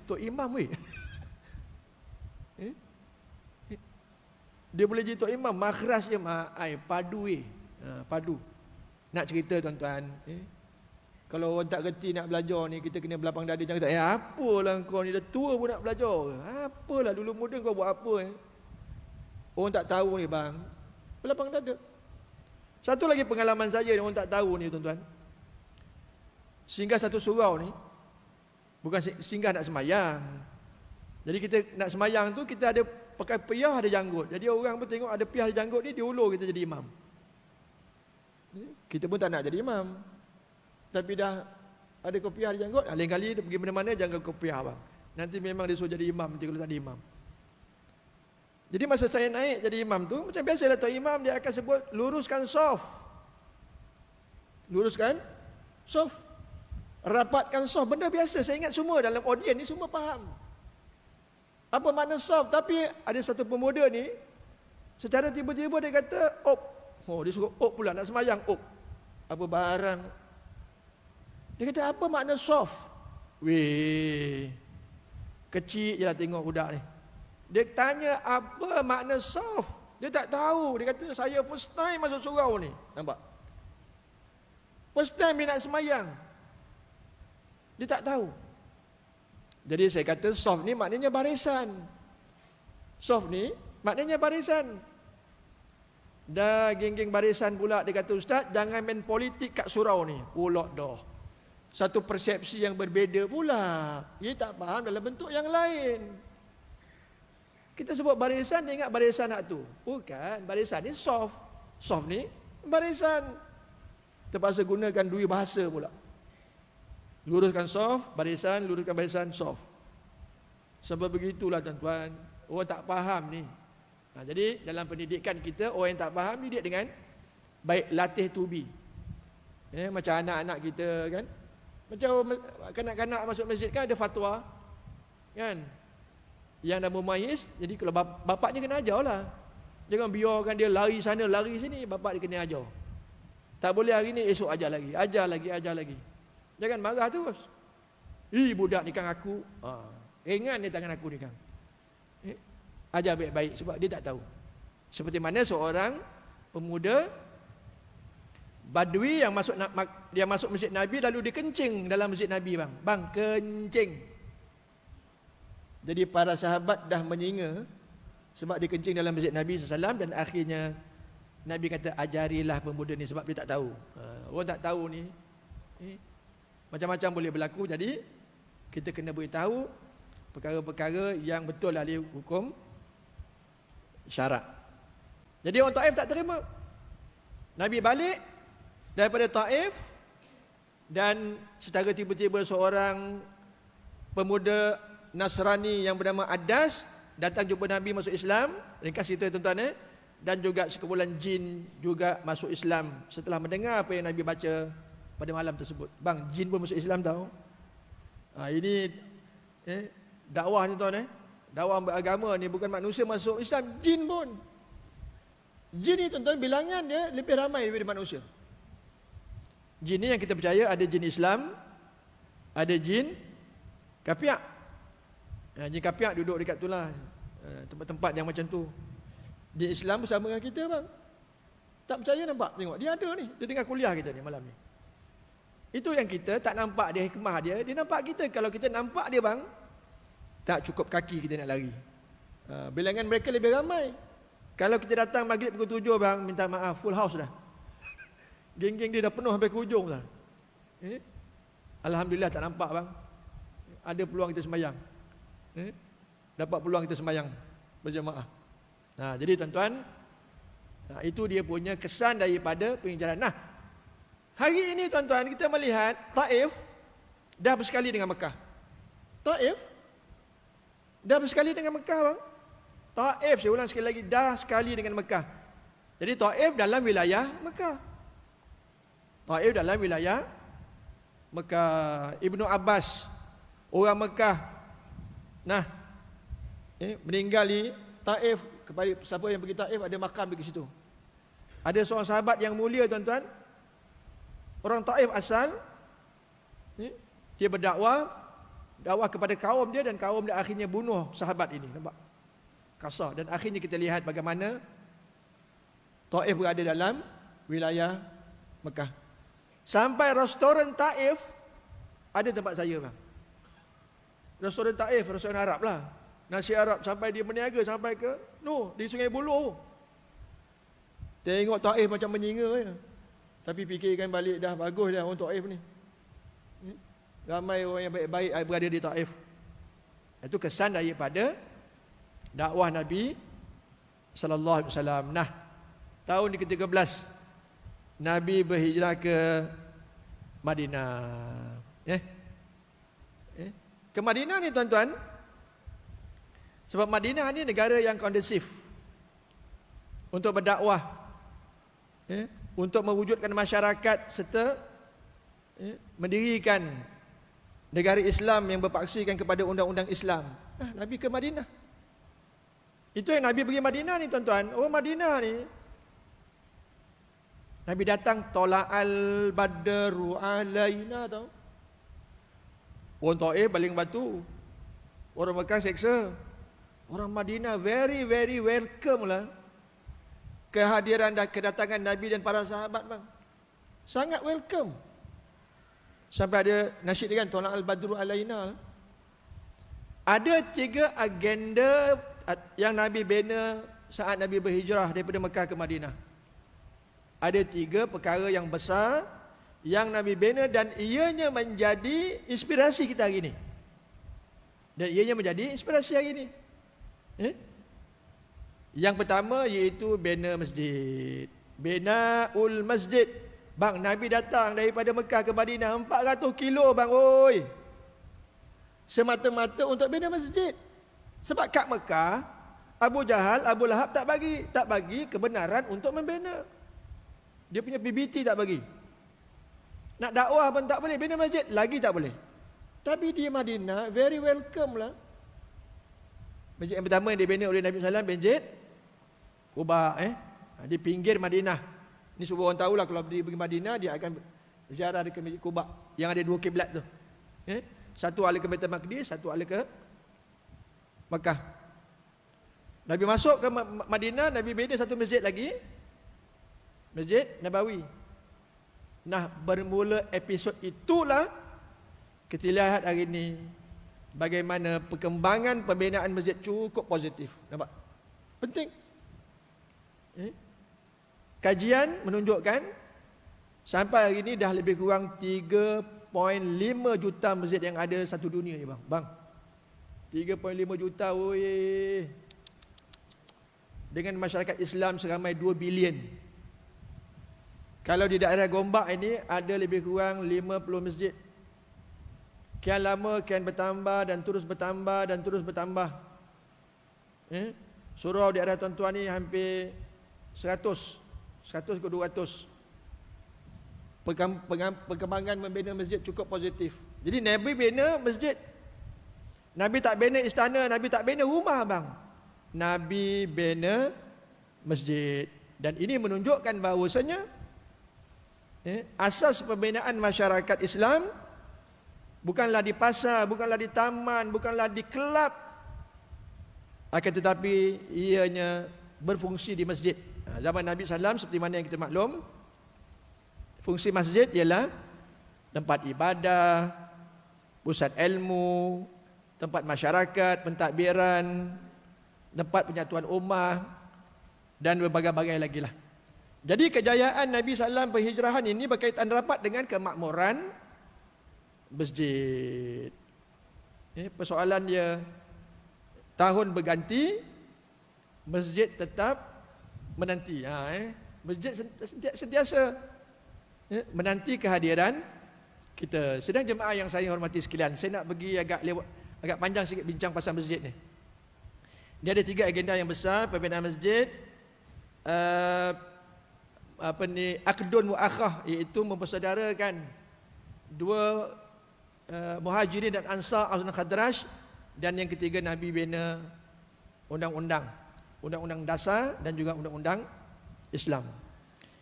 Tok imam. Dia boleh jadi tok imam, makhraj dia padu padu. Nak cerita tuan-tuan, kalau orang tak reti nak belajar ni, kita kena berlapang dada, jangan kata apalah kau ni dah tua pun nak belajar. Apalah dulu muda kau buat apa Orang tak tahu ni bang, berlapang dada. Satu lagi pengalaman saya yang orang tak tahu ni tuan-tuan. Singgah satu surau ni, bukan singgah nak semayang. Jadi kita nak semayang tu, kita ada pakai piyah ada janggut. Jadi orang pun tengok ada piyah ada janggut ni, dia ulur kita jadi imam. Kita pun tak nak jadi imam, tapi dah ada kopiah ada janggut. Lain kali dia pergi mana-mana jangan kopiah bang. Nanti memang dia suruh jadi imam nanti kalau tak ada imam. Jadi masa saya naik jadi imam tu, macam biasalah tok imam dia akan sebut luruskan saf. Rapatkan saf, benda biasa. Saya ingat semua dalam audiens ni semua faham apa makna saf. Tapi ada satu pemuda ni, secara tiba-tiba dia kata op. Dia suruh op pula, nak semayang op. Apa barang. Dia kata apa makna saf? Kecil je lah tengok budak ni. Dia tanya apa makna saf. Dia tak tahu. Dia kata saya first time masuk surau ni. Nampak? First time dia nak semayang. Dia tak tahu. Jadi saya kata saf ni maknanya barisan. Dah geng-geng barisan pula. Dia kata ustaz jangan main politik kat surau ni. Pulak dah. Satu persepsi yang berbeza pula. Dia tak faham dalam bentuk yang lain. Kita sebut barisan, dia ingat barisan hak tu. Bukan, barisan ni soft. Soft ni barisan. Terpaksa gunakan dua bahasa pula. Luruskan soft, barisan, luruskan barisan, soft. Sebab begitulah tuan-tuan, orang tak faham ni. Jadi dalam pendidikan kita, orang yang tak faham didik dengan baik latih to be. Macam anak-anak kita kan. Macam kanak-kanak masuk masjid kan ada fatwa. Kan? Yang dah memayis, jadi kalau bapaknya kena ajar lah. Jangan biarkan dia lari sana, lari sini, bapak dia kena ajar. Tak boleh hari ni, esok ajar lagi. Ajar lagi, ajar lagi. Jangan marah terus. Budak ni kan aku. Ringan dia tangan aku ni kan. Ajar baik-baik sebab dia tak tahu. Seperti mana seorang pemuda Badui yang masuk masjid Nabi lalu dia kencing dalam masjid Nabi bang. Bang, kencing. Jadi para sahabat dah menyinga sebab dia kencing dalam masjid Nabi SAW dan akhirnya Nabi kata ajarilah pemuda ni sebab dia tak tahu. Orang tak tahu ni macam-macam boleh berlaku. Jadi kita kena beritahu perkara-perkara yang betul ahli hukum syarak. Jadi orang Taif tak terima. Nabi balik daripada Taif dan secara tiba-tiba seorang pemuda Nasrani yang bernama Adas datang jumpa Nabi masuk Islam. Ringkas cerita tuan-tuan dan juga sekumpulan jin juga masuk Islam setelah mendengar apa yang Nabi baca pada malam tersebut. Bang, jin pun masuk Islam tahu. Ini dakwah ni tuan dakwah beragama ni bukan manusia masuk Islam, jin pun. Jin ni tuan-tuan bilangan dia lebih ramai daripada manusia. Jin ni yang kita percaya ada jin Islam, ada jin kapiak. Jin kapiak duduk dekat tu lah, tempat-tempat yang macam tu. Jin Islam bersama dengan kita bang. Tak percaya nampak, tengok dia ada ni. Dia dengar kuliah kita ni malam ni. Itu yang kita tak nampak dia, hikmah dia. Dia nampak kita. Kalau kita nampak dia bang, tak cukup kaki kita nak lari. Bilangan mereka lebih ramai. Kalau kita datang maghrib pukul 7 bang, minta maaf, full house dah. Geng-geng dia dah penuh sampai ke hujung dah. Alhamdulillah tak nampak bang. Ada peluang kita sembahyang. Dapat peluang kita sembahyang berjemaah. Jadi tuan-tuan, itu dia punya kesan daripada penghijrahan. Hari ini tuan-tuan kita melihat Taif dah bersekali dengan Mekah. Taif dah bersekali dengan Mekah bang. Taif, saya ulang sekali lagi, dah sekali dengan Mekah. Jadi Taif dalam wilayah Mekah. Taif dalam wilayah Mekah. Ibnu Abbas, orang Mekah, meninggal di Taif. Kepada siapa yang pergi Taif ada makam di situ. Ada seorang sahabat yang mulia tuan-tuan, orang Taif asal, dia berdakwah kepada kaum dia dan kaum dia akhirnya bunuh sahabat ini. Nampak? Kasar. Dan akhirnya kita lihat bagaimana Taif berada dalam wilayah Mekah. Sampai restoran Taif ada tempat saya bang. Restoran Taif, restoran Arab lah. Nasi Arab sampai dia berniaga sampai ke di Sungai Buloh. Tengok Taif macam menyinga je. Tapi fikirkan balik dah bagus dah orang Taif ni. Ramai orang yang baik-baik berada di Taif. Itu kesan daripada dakwah Nabi sallallahu alaihi wasallam. Tahun ke-13 Nabi berhijrah ke Madinah. Ke Madinah ni tuan-tuan, sebab Madinah ni negara yang kondusif untuk berdakwah, untuk mewujudkan masyarakat serta mendirikan negara Islam yang berpaksikan kepada undang-undang Islam. Nabi ke Madinah. Itu yang Nabi pergi Madinah ni tuan-tuan. Orang Madinah ni Nabi datang tola'al badru alaina tahu. Orang Taif baling batu, orang Mekah seksa. Orang Madinah very very welcome lah kehadiran dan kedatangan Nabi dan para sahabat bang. Sangat welcome. Sampai ada nasyid kan, tola'al badru alaina. Ada 3 agenda yang Nabi bina saat Nabi berhijrah daripada Mekah ke Madinah. Ada 3 perkara yang besar yang Nabi bina dan ianya menjadi inspirasi kita hari ini. Dan ianya menjadi inspirasi hari ini. Yang pertama iaitu bina masjid. Binaul masjid. Bang, Nabi datang daripada Mekah ke Madinah 400 kilo bang, oi. Semata-mata untuk bina masjid. Sebab kat Mekah, Abu Jahal, Abu Lahab tak bagi kebenaran untuk membina. Dia punya PBT tak bagi. Nak dakwah pun tak boleh, bina masjid lagi tak boleh. Tapi di Madinah very welcome lah. Masjid yang pertama yang dibina oleh Nabi SAW, Masjid Quba, di pinggir Madinah. Ini semua orang tahulah, kalau dia pergi Madinah dia akan ziarah ke Masjid Quba yang ada 2 kiblat tu. Satu ala ke Baitul Maqdis, satu ala ke Mekah. Nabi masuk ke Madinah, Nabi bina satu masjid lagi, Masjid Nabawi. Nah, bermula episod itulah kita lihat hari ini bagaimana perkembangan pembinaan masjid cukup positif. Nampak? Penting. Kajian menunjukkan sampai hari ini dah lebih kurang 3.5 juta masjid yang ada satu dunia ni bang. Bang. 3.5 juta, oi. Dengan masyarakat Islam seramai 2 bilion. Kalau di daerah Gombak ini ada lebih kurang 50 masjid. Kian lama kian bertambah dan terus bertambah dan terus bertambah. Surau di daerah tuan-tuan ni hampir 100 ke 200. Perkembangan membina masjid cukup positif. Jadi Nabi bina masjid. Nabi tak bina istana, Nabi tak bina rumah bang. Nabi bina masjid. Dan ini menunjukkan bahawasanya asas pembinaan masyarakat Islam bukanlah di pasar, bukanlah di taman, bukanlah di kelab, akan tetapi ianya berfungsi di masjid. Zaman Nabi SAW seperti mana yang kita maklum, fungsi masjid ialah tempat ibadah, pusat ilmu, tempat masyarakat, pentadbiran, tempat penyatuan ummah dan berbagai-bagai lagi lah. Jadi kejayaan Nabi SAW perhijrahan ini berkaitan rapat dengan kemakmuran masjid. Persoalan dia tahun berganti, masjid tetap menanti. Masjid sentiasa menanti kehadiran kita. Sedang jemaah yang saya hormati sekalian, saya nak pergi agak panjang sikit bincang pasal masjid ni. Dia ada 3 agenda yang besar pembinaan masjid. Aqdun muakhah, iaitu mempersaudarakan 2 Muhajirin dan Ansar Aus dan Khadraj. Dan yang ketiga, Nabi bina undang-undang dasar dan juga undang-undang Islam.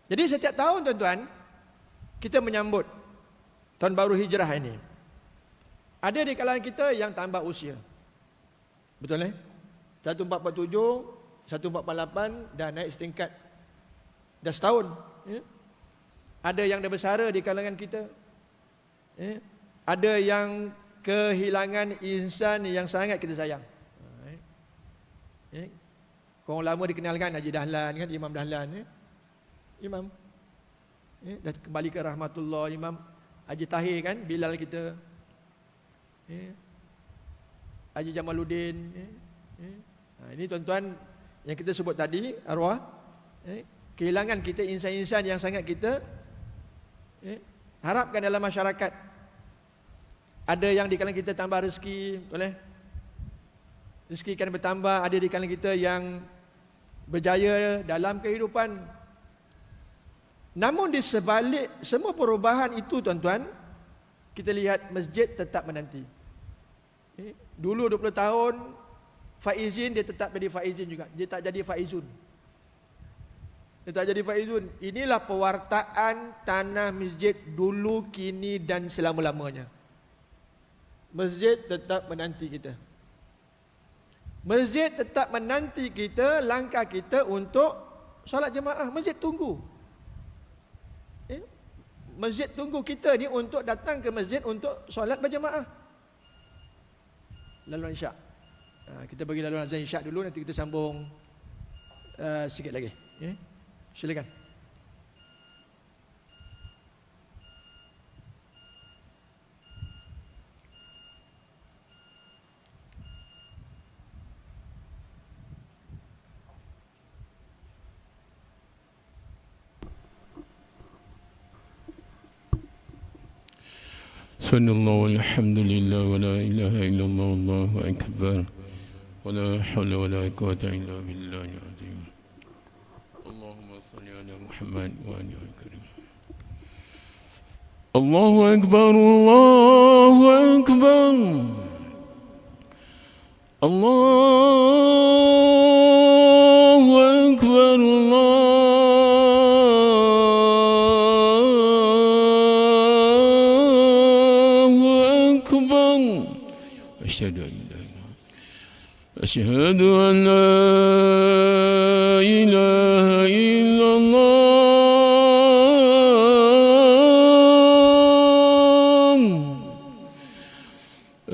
Jadi setiap tahun tuan-tuan kita menyambut tahun baru hijrah ini. Ada di kalangan kita yang tambah usia. Betul 1447, 1448 dah naik setingkat. Dah setahun. Ada yang dah bersara di kalangan kita. Ada yang kehilangan insan yang sangat kita sayang. Orang lama dikenalkan Haji Dahlan kan, Imam Dahlan. Imam dah kembali ke rahmatullah. Imam Haji Tahir kan, Bilal kita. Haji Jamaluddin. Ini tuan-tuan yang kita sebut tadi, arwah. Kehilangan kita insan-insan yang sangat kita harapkan dalam masyarakat. Ada yang di kalangan kita tambah rezeki, boleh? Rezeki kan bertambah. Ada di kalangan kita yang berjaya dalam kehidupan. Namun di sebalik semua perubahan itu tuan-tuan, kita lihat masjid tetap menanti. Dulu 20 tahun faizin, dia tetap jadi faizin juga. Dia tak jadi faizun. Dia tak jadi faizun. Inilah pewartaan tanah masjid dulu, kini dan selama-lamanya. Masjid tetap menanti kita. Masjid tetap menanti kita, langkah kita untuk solat jemaah. Masjid tunggu. Masjid tunggu kita ni untuk datang ke masjid untuk solat berjemaah. Laluan isyak. Kita bagi laluan azan isyak dulu, nanti kita sambung sikit lagi. Silakan. Subhanallah walhamdulillah wa la ilaha illallah wallahu akbar wa la hawla wa la quwwata illa billahil azim. Allahumma salli ala Muhammad wa ali al-karim. Allahu akbar, Allahu akbar, Allahu akbar, Allahu akbar. Asyhadu an la ilaha, asyhadu an la ilaha illallah.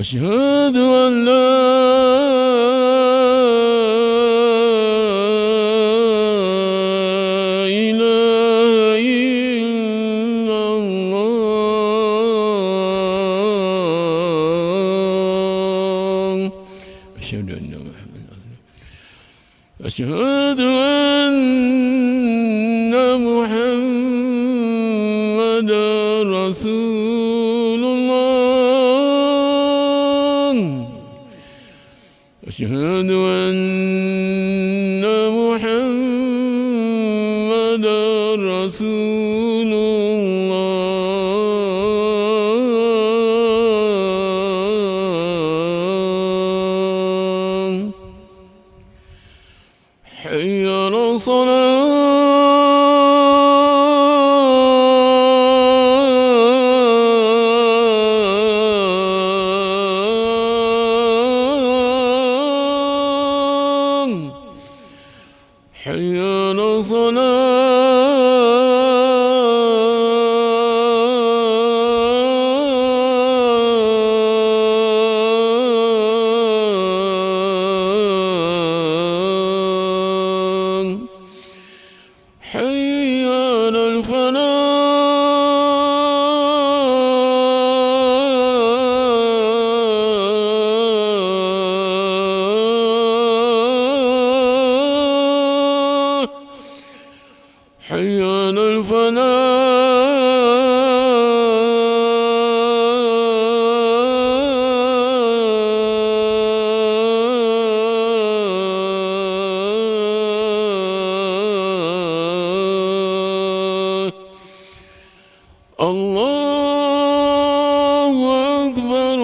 أشهد أن لا إله إلا الله. أشهد أن محمدا رسول الله. أشهد أن محمدا رسول الله. أشهد أن محمدا رسول الله. حي على حي على الصلاة. حي على الفلاح. حي على الفلاح. الله أكبر،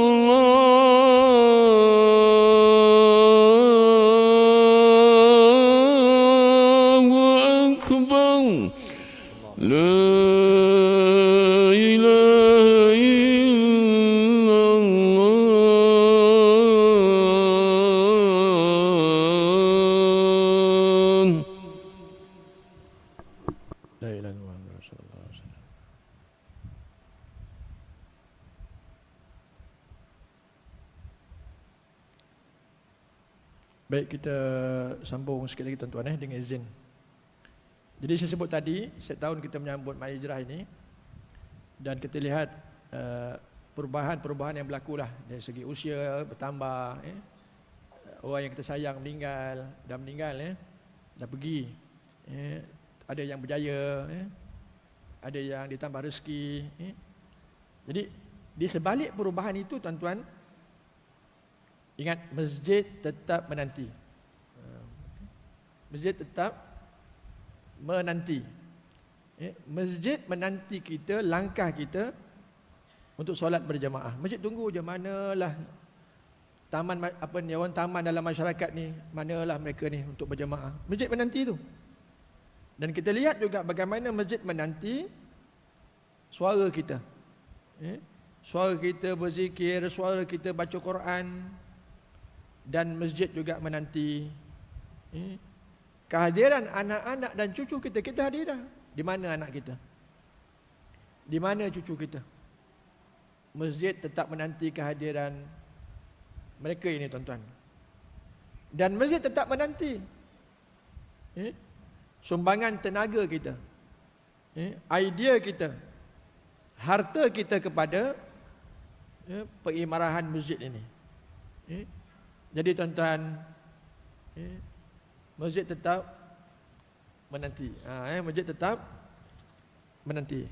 الله أكبر. لا إله إلا الله. La ilaha illallah Rasulullah SAW. Baik, kita sambung sikit lagi tuan-tuan dengan izin. Jadi saya sebut tadi, setiap tahun kita menyambut Ma'i Hijrah ini, dan kita lihat perubahan-perubahan yang berlaku lah dari segi usia bertambah, orang yang kita sayang meninggal, dah pergi, ada yang berjaya, ada yang ditambah rezeki. Jadi di sebalik perubahan itu tuan-tuan, ingat masjid tetap menanti. Masjid tetap menanti. Masjid menanti kita, langkah kita untuk solat berjamaah. Masjid tunggu je manalah taman orang taman dalam masyarakat ni, manalah mereka ni untuk berjamaah. Masjid menanti tu. Dan kita lihat juga bagaimana masjid menanti suara kita. Suara kita berzikir, suara kita baca Quran, dan masjid juga menanti kehadiran anak-anak dan cucu kita. Kita hadir dah. Di mana anak kita? Di mana cucu kita? Masjid tetap menanti kehadiran mereka ini tuan-tuan. Dan masjid tetap menanti sumbangan tenaga kita, idea kita, harta kita kepada pengimarahan masjid ini. Jadi tuan-tuan, masjid tetap menanti. Masjid tetap menanti.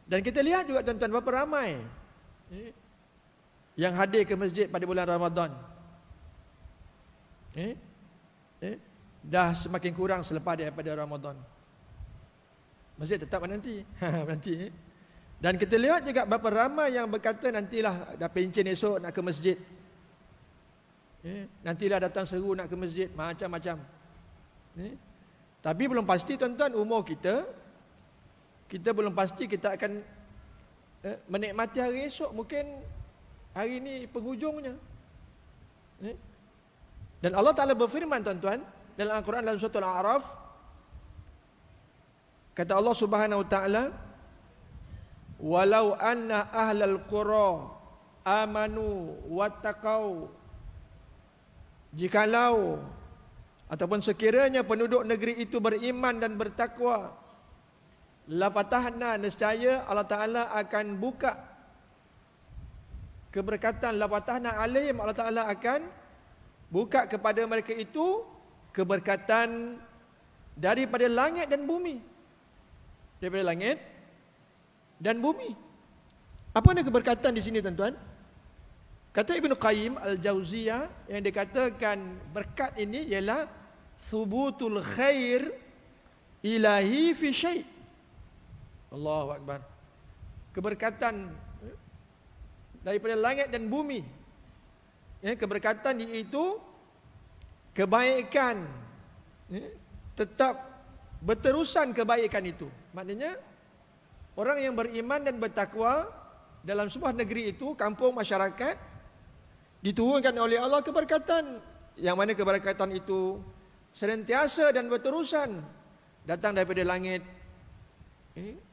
Dan kita lihat juga tuan-tuan, berapa ramai yang hadir ke masjid pada bulan Ramadan dah semakin kurang selepas daripada Ramadan. Masjid tetap menanti. Menanti. Dan kita lihat juga berapa ramai yang berkata nantilah dah pencen esok nak ke masjid. Nantilah datang seru nak ke masjid, macam-macam. Tapi belum pasti tuan-tuan umur kita. Kita belum pasti kita akan menikmati hari esok. Mungkin hari ini penghujungnya. Dan Allah Ta'ala berfirman tuan-tuan dalam Al-Quran dalam surah Al-A'raf, kata Allah Subhanahu Wa Ta'ala, walau anna ahlal qura amanu wattaqau, jikalau ataupun sekiranya penduduk negeri itu beriman dan bertakwa, la fatahna, nescaya Allah Ta'ala akan buka keberkatan, la fatahna alaihim, Allah Ta'ala akan buka kepada mereka itu keberkatan daripada langit dan bumi. Daripada langit dan bumi. Apa nak keberkatan di sini tuan-tuan? Kata Ibnu Qayyim Al-Jauziyah, yang dikatakan berkat ini ialah thubutul khair ilahi fi syai'. Allahu Akbar. Keberkatan daripada langit dan bumi. Keberkatan iaitu kebaikan. Tetap berterusan kebaikan itu. Maknanya orang yang beriman dan bertakwa dalam sebuah negeri itu, kampung, masyarakat, diturunkan oleh Allah keberkatan, yang mana keberkatan itu senantiasa dan berterusan datang daripada langit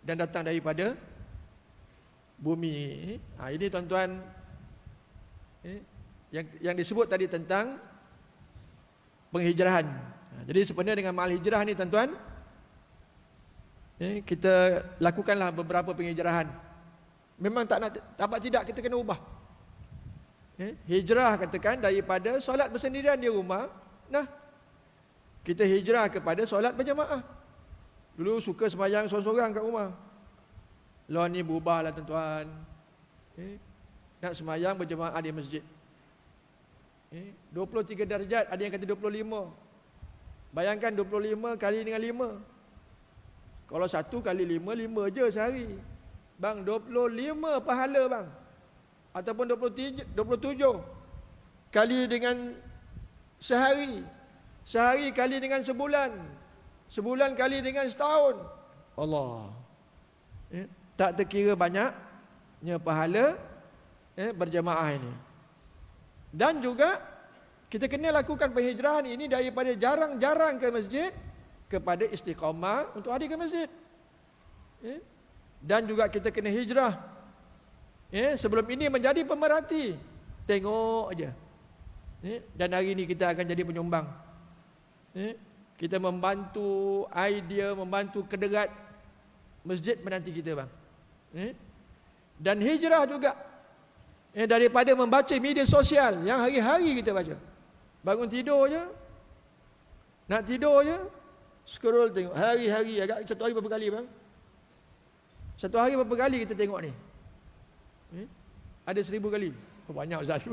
dan datang daripada bumi. Ini tuan-tuan yang disebut tadi tentang penghijrahan. Jadi sebenarnya dengan ma'al hijrah ni tuan-tuan, kita lakukanlah beberapa penghijrahan. Memang tak tidak kita kena ubah. Hijrah katakan daripada solat bersendirian di rumah, kita hijrah kepada solat berjamaah. Dulu suka sembahyang sorang-sorang kat rumah. Lawan ni berubahlah tuan-tuan. Nak sembahyang berjamaah di masjid. 23 darjat, ada yang kata 25. Bayangkan 25 kali dengan 5. Kalau 1 kali 5, 5 je sehari. Bang, 25 pahala bang. Ataupun 27 kali dengan sehari. Sehari kali dengan sebulan. Sebulan kali dengan setahun. Allah. Tak terkira banyaknya pahala berjamaah ini. Dan juga kita kena lakukan penghijrahan ini daripada jarang-jarang ke masjid kepada istiqamah untuk hadir ke masjid. Dan juga kita kena hijrah. Sebelum ini menjadi pemerhati. Tengok aja. Dan hari ini kita akan jadi penyumbang. Kita membantu idea, membantu kederat masjid menanti kita bang. Dan hijrah juga. Daripada membaca media sosial yang hari-hari kita baca. Bangun tidur je, nak tidur je, scroll tengok hari-hari. Agak satu hari berapa kali bang? Satu hari berapa kali kita tengok ni? Ada 1000 kali. Banyak Ustaz.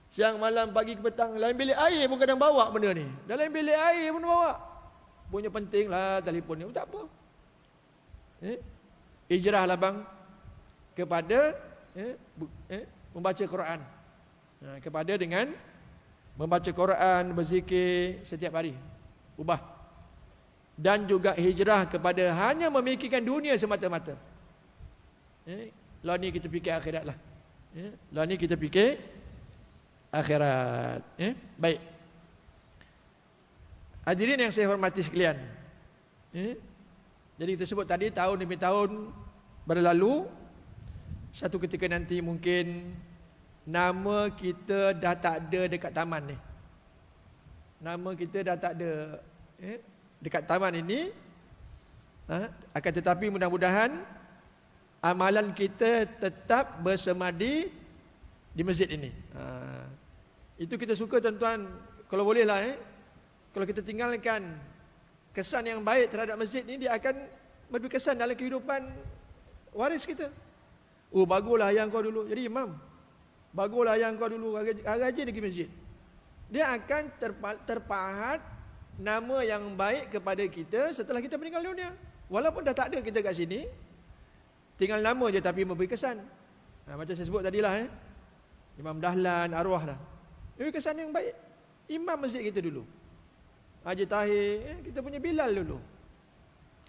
Siang, malam, pagi ke petang. Lain bilik air pun kadang bawa benda ni. Dalam bilik air pun bawa. Punya penting lah telefon ni. Tak apa. Hijrah lah bang. Kepada membaca Quran. Kepada dengan membaca Quran, berzikir setiap hari. Ubah. Dan juga hijrah kepada hanya memikirkan dunia semata-mata. Lah ni kita fikir akhirat lah. Lah ni kita fikir akhirat. Baik. Hadirin yang saya hormati sekalian. Jadi kita sebut tadi tahun demi tahun berlalu. Satu ketika nanti mungkin nama kita dah tak ada dekat taman ni. Nama kita dah tak ada dekat taman ini. Akan tetapi mudah-mudahan amalan kita tetap bersemadi di masjid ini. Itu kita suka tuan-tuan. Kalau boleh lah kalau kita tinggalkan kesan yang baik terhadap masjid ini, dia akan berkesan dalam kehidupan waris kita. Oh baguslah ayah kau dulu jadi imam. Baguslah ayah kau dulu rajin pergi masjid. Dia akan terpahat nama yang baik kepada kita setelah kita meninggal dunia. Walaupun dah tak ada kita kat sini, tinggal nama je tapi memberi kesan. Macam saya sebut tadilah Imam Dahlan, arwah dah. Memberi kesan yang baik. Imam masjid kita dulu. Haji Tahir, kita punya Bilal dulu.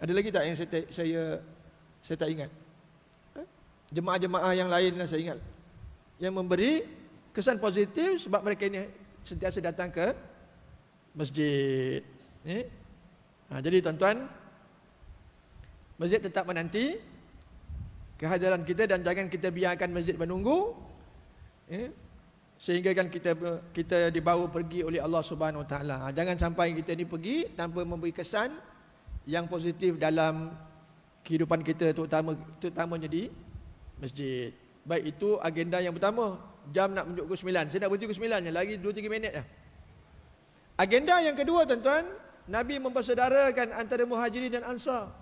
Ada lagi tak yang saya tak ingat? Jemaah-jemaah yang lain lah saya ingat. Yang memberi kesan positif sebab mereka ini sentiasa datang ke masjid. Jadi tuan-tuan, masjid tetap menanti kehadiran kita dan jangan kita biarkan masjid menunggu sehingga kan kita dibawa pergi oleh Allah Subhanahu Wa Taala. Jangan sampai kita ni pergi tanpa memberi kesan yang positif dalam kehidupan kita, terutamanya di masjid. Baik, itu agenda yang pertama. Jam nak menunjuk pukul 9. Saya nak berhenti pukul 9 je, lagi 2-3 minit dah. Agenda yang kedua tuan-tuan, Nabi mempersaudarakan antara Muhajirin dan Ansar.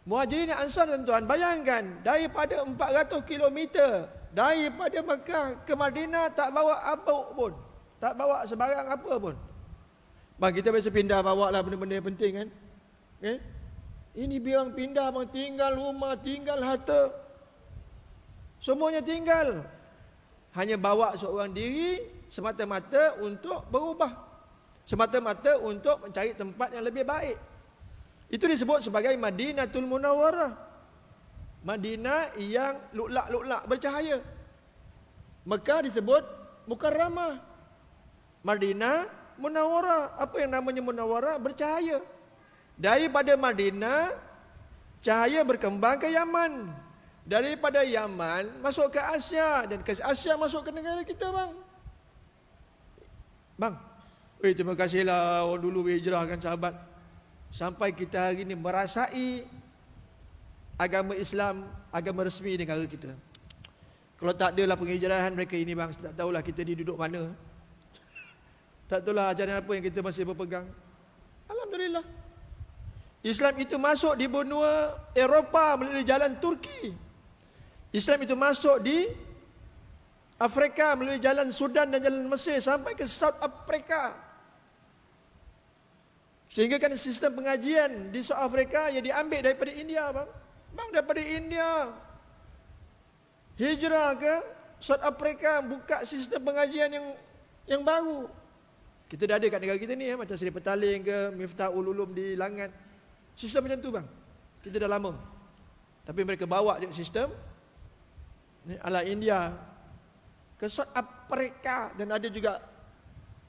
Muhajirin dan Ansar tuan-tuan, bayangkan daripada 400 km daripada Mekah ke Madinah tak bawa apa pun, tak bawa sebarang apa pun. Bang, kita biasa pindah bawa lah benda-benda yang penting kan. Ini bilang pindah bang, tinggal rumah, tinggal harta, semuanya tinggal. Hanya bawa seorang diri semata-mata untuk berubah, semata-mata untuk mencari tempat yang lebih baik. Itu disebut sebagai Madinatul Munawwarah, Madinah yang lu'la'-lu'la' bercahaya. Mekah disebut Mukarramah, Madinah Munawwarah. Apa yang namanya Munawwarah? Bercahaya. Daripada Madinah, cahaya berkembang ke Yaman. Daripada Yaman masuk ke Asia, dan ke Asia masuk ke negara kita bang. Bang, terima kasihlah orang dulu berhijrahkan sahabat. Sampai kita hari ini merasai agama Islam, agama resmi negara kita. Kalau tak adalah penghijrahan mereka ini bang, tak tahulah kita ni duduk mana. Tak tahulah ajaran apa yang kita masih berpegang. Alhamdulillah, Islam itu masuk di benua Eropah melalui jalan Turki. Islam itu masuk di Afrika melalui jalan Sudan dan jalan Mesir sampai ke South Africa. Sehingga kan sistem pengajian di South Africa yang diambil daripada India bang. Bang, daripada India hijrah ke South Africa, buka sistem pengajian yang baru. Kita dah ada kat negara kita ni macam Seri Petaling ke Miftahul Ulum di Langat. Sistem macam tu bang, kita dah lama. Tapi mereka bawa je sistem ala India ke South Africa, dan ada juga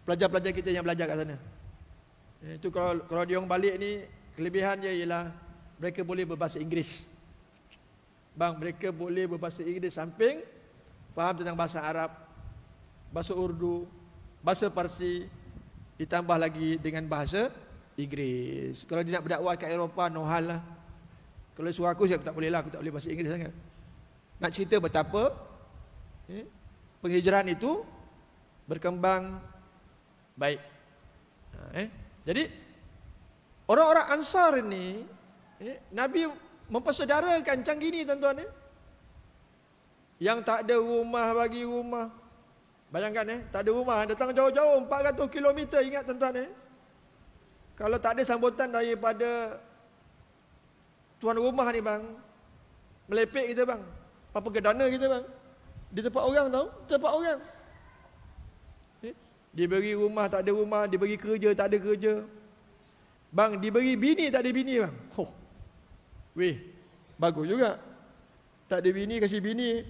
pelajar-pelajar kita yang belajar kat sana. Itu kalau dia orang balik ni, kelebihan dia ialah mereka boleh berbahasa Inggeris. Bang, mereka boleh berbahasa Inggeris samping faham tentang bahasa Arab, bahasa Urdu, bahasa Parsi, ditambah lagi dengan bahasa Inggeris. Kalau dia nak berdakwah kat Eropah, no hal lah. Kalau suruh aku, saya tak boleh lah, aku tak boleh bahasa Inggeris sangat. Nak cerita betapa penghijrahan itu berkembang baik. Jadi orang-orang Ansar ini, Nabi mempersaudarakan macam gini tuan-tuan. Yang tak ada rumah bagi rumah. Bayangkan tak ada rumah, datang jauh-jauh 400 km, ingat tuan-tuan. Kalau tak ada sambutan daripada tuan rumah ni bang, melepek kita bang, apa kedana kita bang, di tempat orang tahu, tempat orang. Diberi rumah tak ada rumah, diberi kerja tak ada kerja. Bang, diberi bini tak ada bini bang. Bagus juga. Tak ada bini, kasih bini.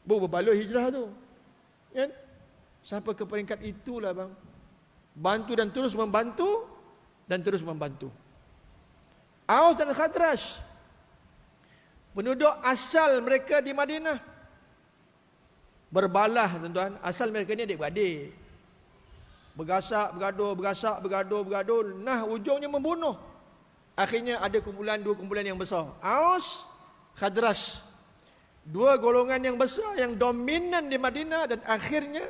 Berbaloi hijrah tu. Kan? Sampai ke peringkat itulah bang. Bantu dan terus membantu, dan terus membantu. Aus dan Khadraj, penduduk asal mereka di Madinah, berbalah tuan-tuan. Asal mereka ni adik-beradik, bergasak, bergaduh. Nah, ujungnya membunuh. Akhirnya ada dua kumpulan yang besar, Aus, Khadraj. Dua golongan yang besar yang dominan di Madinah, dan akhirnya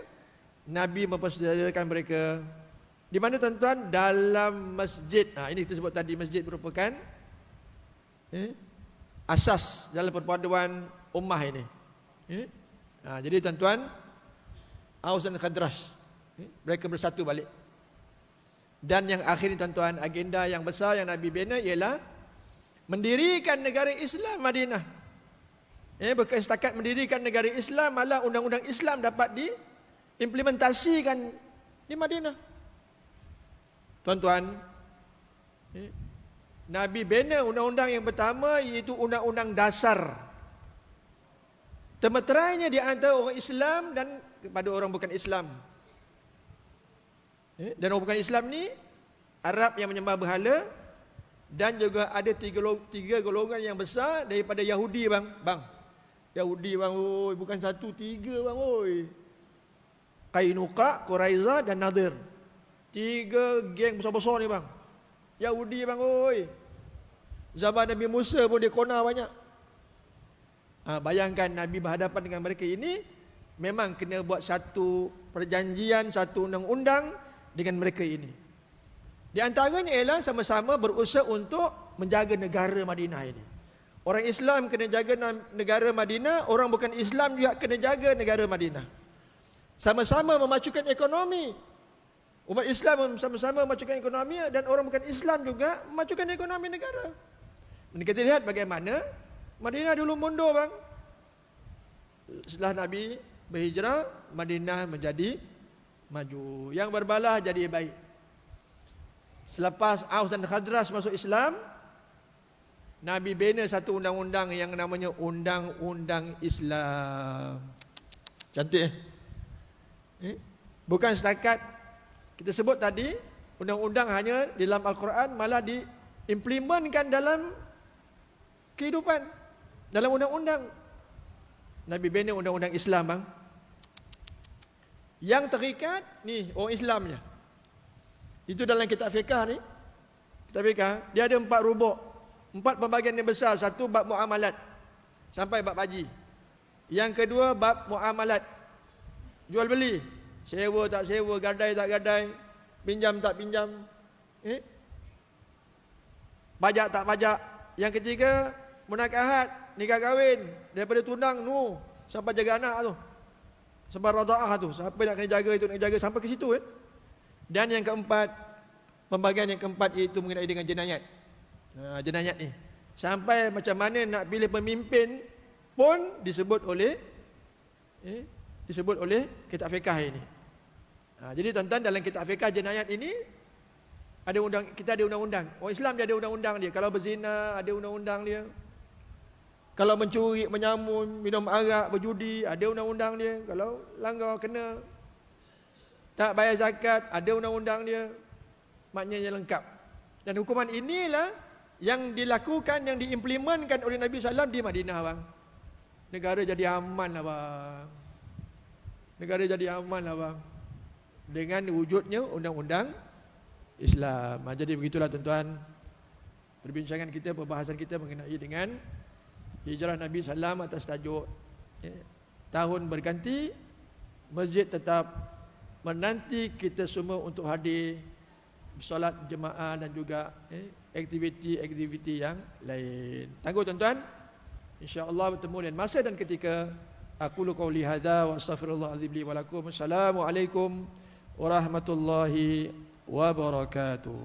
Nabi mempersaudarakan mereka. Di mana tuan-tuan? Dalam masjid. Ini kita sebut tadi, masjid merupakan asas dalam perpaduan ummah ini. Jadi tuan-tuan, Aus dan Khazraj, mereka bersatu balik. Dan yang akhir ni tuan-tuan, agenda yang besar yang Nabi bina ialah mendirikan negara Islam Madinah. Bukan setakat mendirikan negara Islam, malah undang-undang Islam dapat diimplementasikan di Madinah. Tuan-tuan, Nabi bina undang-undang yang pertama iaitu undang-undang dasar. Termeterainya di antara orang Islam dan kepada orang bukan Islam. Dan orang bukan Islam ni Arab yang menyembah berhala, dan juga ada tiga golongan yang besar daripada Yahudi bang. Yahudi bang, oi, bukan satu, tiga bang, oi. Qainuqa, Quraizah dan Nadir. Tiga geng besar-besar ni bang. Yahudi bang, oi. Zaman Nabi Musa pun dia kona banyak. Bayangkan Nabi berhadapan dengan mereka ini, memang kena buat satu perjanjian, satu undang-undang dengan mereka ini. Di antaranya ialah sama-sama berusaha untuk menjaga negara Madinah ini. Orang Islam kena jaga negara Madinah, orang bukan Islam juga kena jaga negara Madinah. Sama-sama memajukan ekonomi. Umat Islam sama-sama memajukan ekonomi, dan orang bukan Islam juga memajukan ekonomi negara. Kita lihat bagaimana Madinah dulu mundur bang. Setelah Nabi berhijrah, Madinah menjadi maju. Yang berbalah jadi baik. Selepas Aus dan Khazraj masuk Islam, Nabi bina satu undang-undang yang namanya Undang-Undang Islam. Cantik Bukan setakat kita sebut tadi, undang-undang hanya di dalam Al-Quran, malah diimplementkan dalam kehidupan, dalam undang-undang. Nabi bina undang-undang Islam bang. Yang terikat ni orang Islamnya. Itu dalam kitab fiqah ni. Kitab fiqah dia ada 4 rubuk, 4 pembagian yang besar. Satu bab muamalat sampai bab haji. Yang kedua bab muamalat, jual beli, sewa tak sewa, gadai tak gadai, pinjam tak pinjam, pajak tak pajak. Yang ketiga munakahat, nikah kahwin, daripada tunang tu sampai jaga anak tu, sampai rada'ah tu, siapa nak kena jaga itu, nak jaga sampai ke situ. Dan yang keempat, pembagian yang keempat iaitu mengenai dengan jenayat. Jenayat ni sampai macam mana nak pilih pemimpin pun disebut oleh kitab fiqah ini. Jadi tuan-tuan, dalam kitab fiqah jenayat ini kita ada undang-undang. Orang Islam dia ada undang-undang dia. Kalau berzina ada undang-undang dia. Kalau mencuri, menyamun, minum arak, berjudi, ada undang-undang dia. Kalau langgar kena. Tak bayar zakat, ada undang-undang dia. Maknanya lengkap. Dan hukuman inilah yang dilakukan, yang diimplementkan oleh Nabi SAW di Madinah bang. Negara jadi aman lah bang. Negara jadi aman lah bang, dengan wujudnya undang-undang Islam. Jadi begitulah tuan-tuan, perbincangan kita, perbahasan kita mengenai dengan hijrah Nabi SAW atas tajuk tahun berganti, masjid tetap menanti kita semua untuk hadir solat jemaah dan juga aktiviti-aktiviti yang lain. Tangguh tuan-tuan, insya-Allah bertemu lain masa dan ketika. Aku qauli hadza wa astaghfirullahalazim li wa lakum. Assalamualaikum warahmatullahi wabarakatuh.